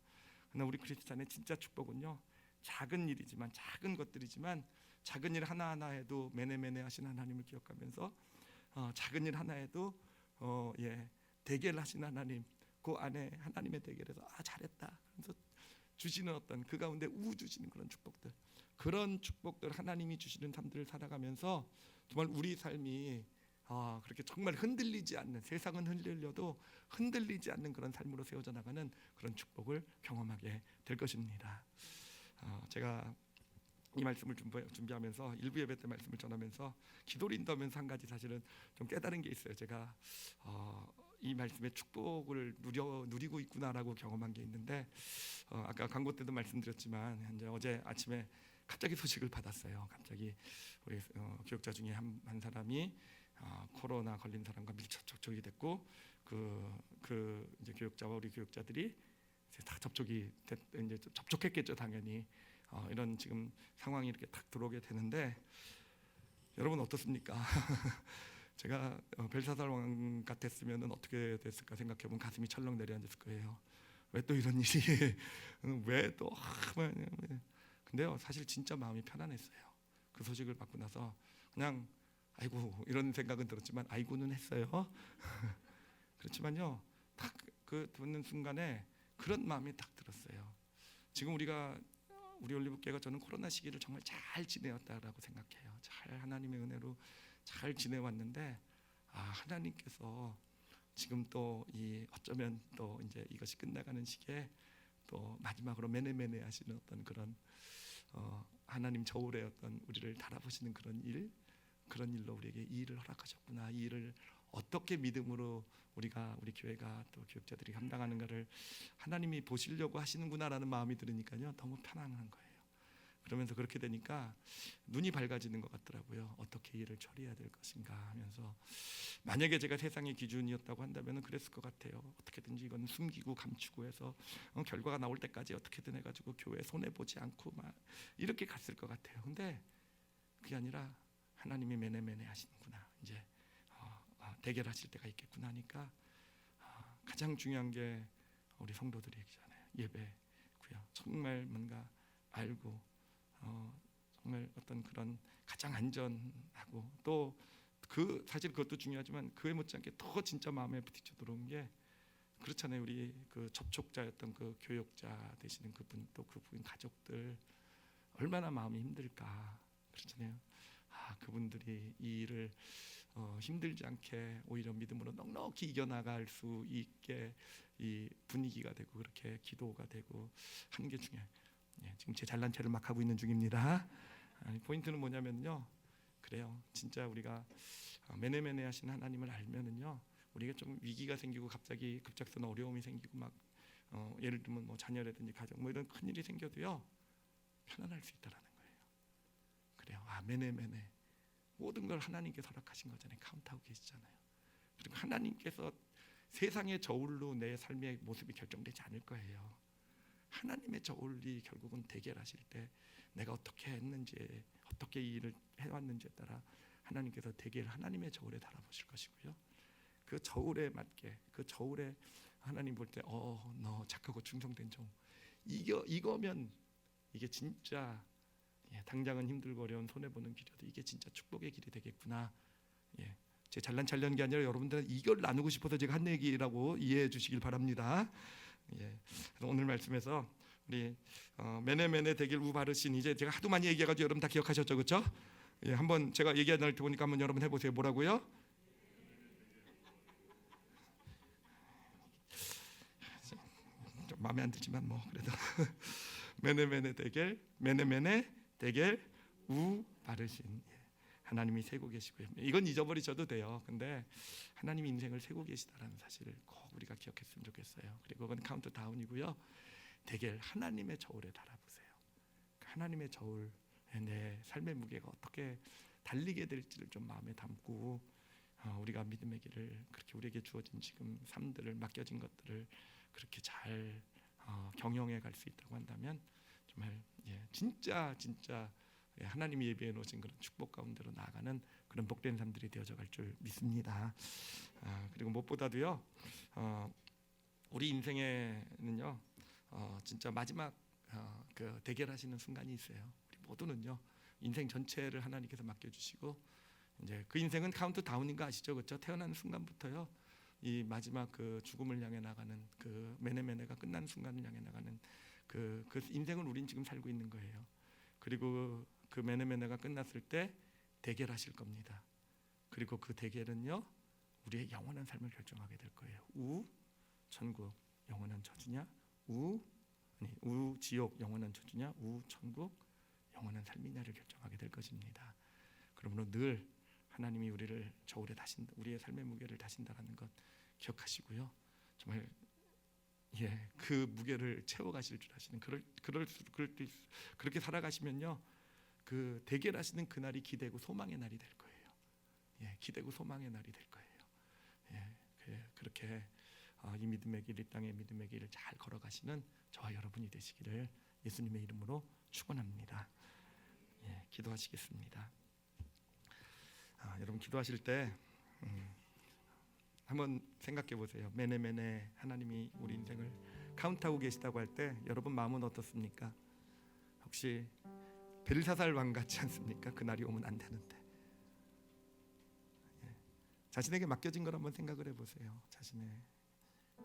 그러나 우리 크리스찬의 진짜 축복은요, 작은 일이지만, 작은 것들이지만, 작은 일 하나하나에도 매네매네 하신 하나님을 기억하면서 작은 일 하나에도 대결하신 하나님, 그 안에 하나님의 대결에서 잘했다 그래서 주시는 어떤 그 가운데 주시는 그런 축복들, 그런 축복들 하나님이 주시는 삶들을 살아가면서 정말 우리 삶이 그렇게 정말 흔들리지 않는, 세상은 흔들려도 흔들리지 않는 그런 삶으로 세워져 나가는 그런 축복을 경험하게 될 것입니다. 제가 이 말씀을 준비하면서 일부 예배 때 말씀을 전하면서 기도를 인도하면서 한 가지 사실은 좀 깨달은 게 있어요. 제가 이 말씀의 축복을 누리고 있구나라고 경험한 게 있는데, 아까 광고 때도 말씀드렸지만 이제 어제 아침에 갑자기 소식을 받았어요. 갑자기 우리 교육자 중에 한 사람이 코로나 걸린 사람과 밀접 접촉이 됐고, 이제 교육자와 우리 교육자들이 이제 다 이제 접촉했겠죠, 당연히. 이런 지금 상황이 이렇게 딱 들어오게 되는데, 여러분 어떻습니까? 제가 벨사살 왕 같았으면 어떻게 됐을까 생각해보면 가슴이 철렁 내려앉았을 거예요. 왜 또 이런 일이 왜 또 근데요 사실 진짜 마음이 편안했어요. 그 소식을 받고 나서 그냥 아이고 이런 생각은 들었지만 아이고는 했어요. 그렇지만요 딱 그 듣는 순간에 그런 마음이 딱 들었어요. 지금 우리 올리브교회가 저는 코로나 시기를 정말 잘 지내었다라고 생각해요. 잘 하나님의 은혜로 잘 지내왔는데, 하나님께서 지금 또 어쩌면 또 이제 이것이 끝나가는 시기에 또 마지막으로 매네매네 하시는 어떤 그런 하나님 저울의 어떤 우리를 달아보시는 그런 일로 우리에게 이 일을 허락하셨구나. 이 일을 어떻게 믿음으로 우리 교회가 또 교육자들이 감당하는가를 하나님이 보시려고 하시는구나라는 마음이 들으니까요 너무 편안한 거예요. 그러면서 그렇게 되니까 눈이 밝아지는 것 같더라고요. 어떻게 일을 처리해야 될 것인가 하면서, 만약에 제가 세상의 기준이었다고 한다면 그랬을 것 같아요. 어떻게든지 이건 숨기고 감추고 해서 결과가 나올 때까지 어떻게든 해가지고 교회 손해 보지 않고 막 이렇게 갔을 것 같아요. 근데 그게 아니라 하나님이 매네매네 하시는구나, 이제 대결하실 때가 있겠구나 하니까 가장 중요한 게 우리 성도들이잖아요. 예배고요. 정말 뭔가 알고 정말 어떤 그런 가장 안전하고, 또 사실 그것도 중요하지만 그에 못지않게 더 진짜 마음에 부딪혀 들어온 게, 그렇잖아요. 우리 그 접촉자였던 그 교육자 되시는 그분, 또 그분 가족들 얼마나 마음이 힘들까. 그렇잖아요. 그분들이 이 일을 힘들지 않게 오히려 믿음으로 넉넉히 이겨나갈 수 있게 이 분위기가 되고 그렇게 기도가 되고 하는 게 중요해요. 지금 제 잘난 체를 막 하고 있는 중입니다. 포인트는 뭐냐면요, 그래요. 진짜 우리가 매네매네 하신 하나님을 알면은요, 우리가 좀 위기가 생기고 갑자기 급작스러운 어려움이 생기고 막 예를 들면 뭐 자녀라든지 가정 뭐 이런 큰 일이 생겨도요 편안할 수 있다라는 거예요. 그래요. 매네매네 모든 걸 하나님께서 허락하신 거잖아요. 카운트하고 계시잖아요. 그리고 하나님께서 세상의 저울로 내 삶의 모습이 결정되지 않을 거예요. 하나님의 저울이 결국은 대결하실 때 내가 어떻게 했는지, 어떻게 이 일을 해왔는지에 따라 하나님께서 대결 하나님의 저울에 달아보실 것이고요. 그 저울에 맞게, 그 저울에 하나님 볼 때 너 착하고 충성된 종 이거면 이게 진짜 당장은 힘들고 어려운 손해보는 길이어도 이게 진짜 축복의 길이 되겠구나. 제 잘난 게 아니라 여러분들은 이걸 나누고 싶어서 제가 한 얘기라고 이해해 주시길 바랍니다. 그래서 오늘 말씀에서 우리 매네매네 대길 우바르신, 이제 제가 하도 많이 얘기해가지고 여러분 다 기억하셨죠, 그렇죠? 한번 제가 얘기 나눌 때 보니까 한번 여러분 해보세요. 뭐라고요? 좀 마음에 안 들지만 뭐 그래도 매네매네 대길 우바르신, 하나님이 세고 계시고요. 이건 잊어버리셔도 돼요. 근데 하나님이 인생을 세고 계시다라는 사실을 꼭 우리가 기억했으면 좋겠어요. 그리고 그건 카운트다운이고요. 대결 하나님의 저울에 달아보세요. 하나님의 저울, 내 삶의 무게가 어떻게 달리게 될지를 좀 마음에 담고 우리가 믿음의 길을 그렇게 우리에게 주어진 지금 삶들을, 맡겨진 것들을 그렇게 잘 경영해 갈 수 있다고 한다면 정말 진짜 하나님이 예비해 놓으신 그런 축복 가운데로 나아가는 그런 복된 삶들이 되어져 갈 줄 믿습니다. 그리고 무엇보다도요, 우리 인생에는요 진짜 마지막 그 대결하시는 순간이 있어요. 우리 모두는요 인생 전체를 하나님께서 맡겨주시고 이제 그 인생은 카운트다운인 거 아시죠, 그렇죠? 태어나는 순간부터요 이 마지막 그 죽음을 향해 나가는 그 매네매네가 끝나는 순간을 향해 나가는 그 인생을 우린 지금 살고 있는 거예요. 그리고 그 매네매네가 끝났을 때 대결하실 겁니다. 그리고 그 대결은요 우리의 영원한 삶을 결정하게 될 거예요. 우 천국 영원한 저주냐, 우 지옥 영원한 저주냐, 우 천국 영원한 삶이냐를 결정하게 될 것입니다. 그러므로 늘 하나님이 우리를 저울에 다신다, 우리의 삶의 무게를 다신다라는 것 기억하시고요. 정말 그 무게를 채워가실 줄 아시는 그렇게 살아가시면요 그 대결하시는 그날이 기대고 소망의 날이 될 거예요. 기대고 소망의 날이 될 거예요. 그렇게 이 믿음의 길, 이 땅의 믿음의 길을 잘 걸어가시는 저와 여러분이 되시기를 예수님의 이름으로 축원합니다. 기도하시겠습니다. 여러분 기도하실 때 한번 생각해 보세요. 매네매네 하나님이 우리 인생을 카운트하고 계시다고 할 때 여러분 마음은 어떻습니까? 혹시 벨사살 왕 같지 않습니까? 그날이 오면 안 되는데 자신에게 맡겨진 걸 한번 생각을 해보세요. 자신의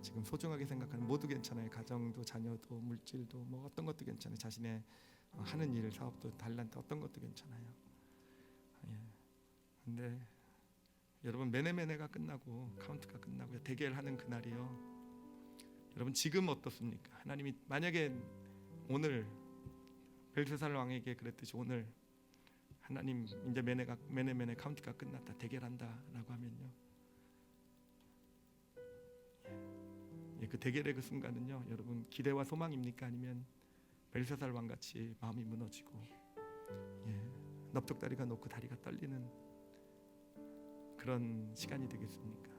지금 소중하게 생각하는 모두 괜찮아요. 가정도, 자녀도, 물질도, 뭐 어떤 것도 괜찮아요. 자신의 하는 일, 사업도, 달란트 어떤 것도 괜찮아요. 근데 여러분 매네매네가 끝나고 카운트가 끝나고 대결하는 그날이요. 여러분 지금 어떻습니까? 하나님이 만약에 오늘 벨사살 왕에게 그랬듯이 오늘 하나님 이제 매네매네 카운트가 끝났다, 대결한다라고 하면요. 그 대결의 그 순간은요, 여러분 기대와 소망입니까? 아니면 벨사살 왕같이 마음이 무너지고 넙죽다리가 놓고 다리가 떨리는 그런 시간이 되겠습니까?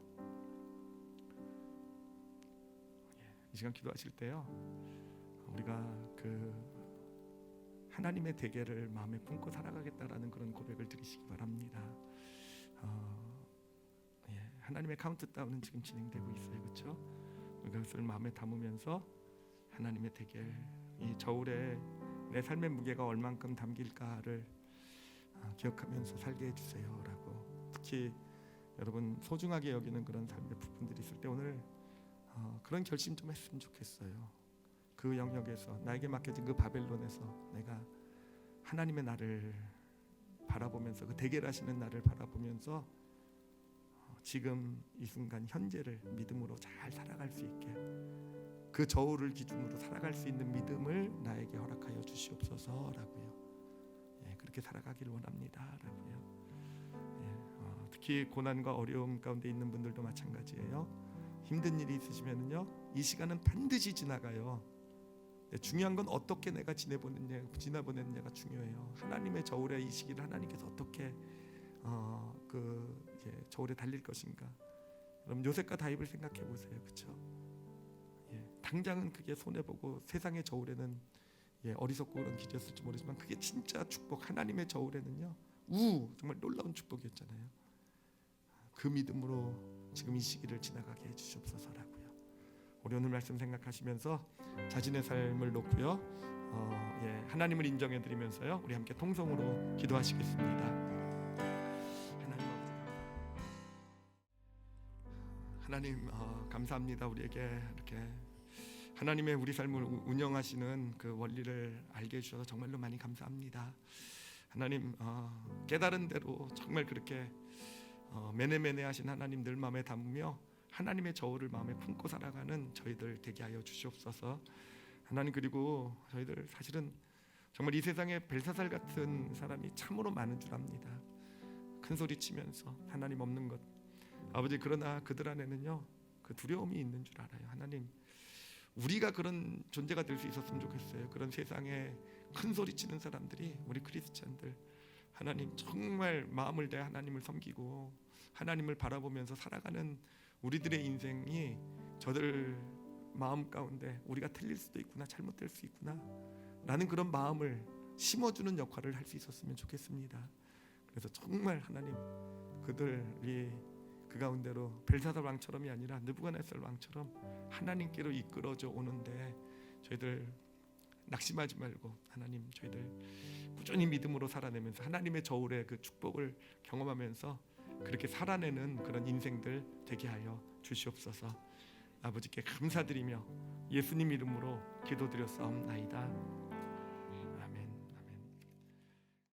이 시간 기도하실 때요, 우리가 그 하나님의 대결을 마음에 품고 살아가겠다라는 그런 고백을 드리시기 바랍니다. 하나님의 카운트다운은 지금 진행되고 있어요, 그렇죠? 그것을 마음에 담으면서 하나님의 대결, 이 저울에 내 삶의 무게가 얼만큼 담길까를 기억하면서 살게 해주세요라고, 특히 여러분 소중하게 여기는 그런 삶의 부분들이 있을 때 오늘 그런 결심 좀 했으면 좋겠어요. 그 영역에서 나에게 맡겨진 그 바벨론에서 내가 하나님의 나를 바라보면서 그 대결하시는 나를 바라보면서 지금 이 순간 현재를 믿음으로 잘 살아갈 수 있게, 그 저울을 기준으로 살아갈 수 있는 믿음을 나에게 허락하여 주시옵소서라고요. 그렇게 살아가기를 원합니다라고요. 특히 고난과 어려움 가운데 있는 분들도 마찬가지예요. 힘든 일이 있으시면요, 이 시간은 반드시 지나가요. 중요한 건 어떻게 내가 지나보냈냐가 중요해요. 하나님의 저울의 이 시기를 하나님께서 어떻게 저울에 달릴 것인가. 그럼 요셉과 다윗을 생각해 보세요, 그렇죠? 당장은 그게 손해 보고 세상의 저울에는 어리석고 그런 기도였을지 모르지만 그게 진짜 축복, 하나님의 저울에는요, 정말 놀라운 축복이었잖아요. 그 믿음으로 지금 이 시기를 지나가게 해주시옵소서라고요. 우리 오늘 말씀 생각하시면서 자신의 삶을 놓고요, 하나님을 인정해드리면서요, 우리 함께 통성으로 기도하시겠습니다. 하나님, 감사합니다. 우리에게 이렇게 하나님의 우리 삶을 운영하시는 그 원리를 알게 해주셔서 정말로 많이 감사합니다. 하나님, 깨달은 대로 정말 그렇게 매네매네 하신 하나님 늘 마음에 담으며 하나님의 저울을 마음에 품고 살아가는 저희들 되게 하여 주시옵소서. 하나님, 그리고 저희들 사실은 정말 이 세상에 벨사살 같은 사람이 참으로 많은 줄 압니다. 큰 소리 치면서 하나님 없는 것, 아버지, 그러나 그들 안에는요, 그 두려움이 있는 줄 알아요. 하나님, 우리가 그런 존재가 될 수 있었으면 좋겠어요. 그런 세상에 큰 소리 치는 사람들이 우리 크리스찬들, 하나님 정말 마음을 다해 하나님을 섬기고 하나님을 바라보면서 살아가는 우리들의 인생이 저들 마음 가운데 우리가 틀릴 수도 있구나, 잘못될 수 있구나 라는 그런 마음을 심어주는 역할을 할 수 있었으면 좋겠습니다. 그래서 정말 하나님, 그들이 그 가운데로 벨사살 왕처럼이 아니라 느부갓네살 왕처럼 하나님께로 이끌어져 오는데 저희들 낙심하지 말고 하나님, 저희들 꾸준히 믿음으로 살아내면서 하나님의 저울의 그 축복을 경험하면서 그렇게 살아내는 그런 인생들 되게 하여 주시옵소서. 아버지께 감사드리며 예수님 이름으로 기도드렸사옵나이다.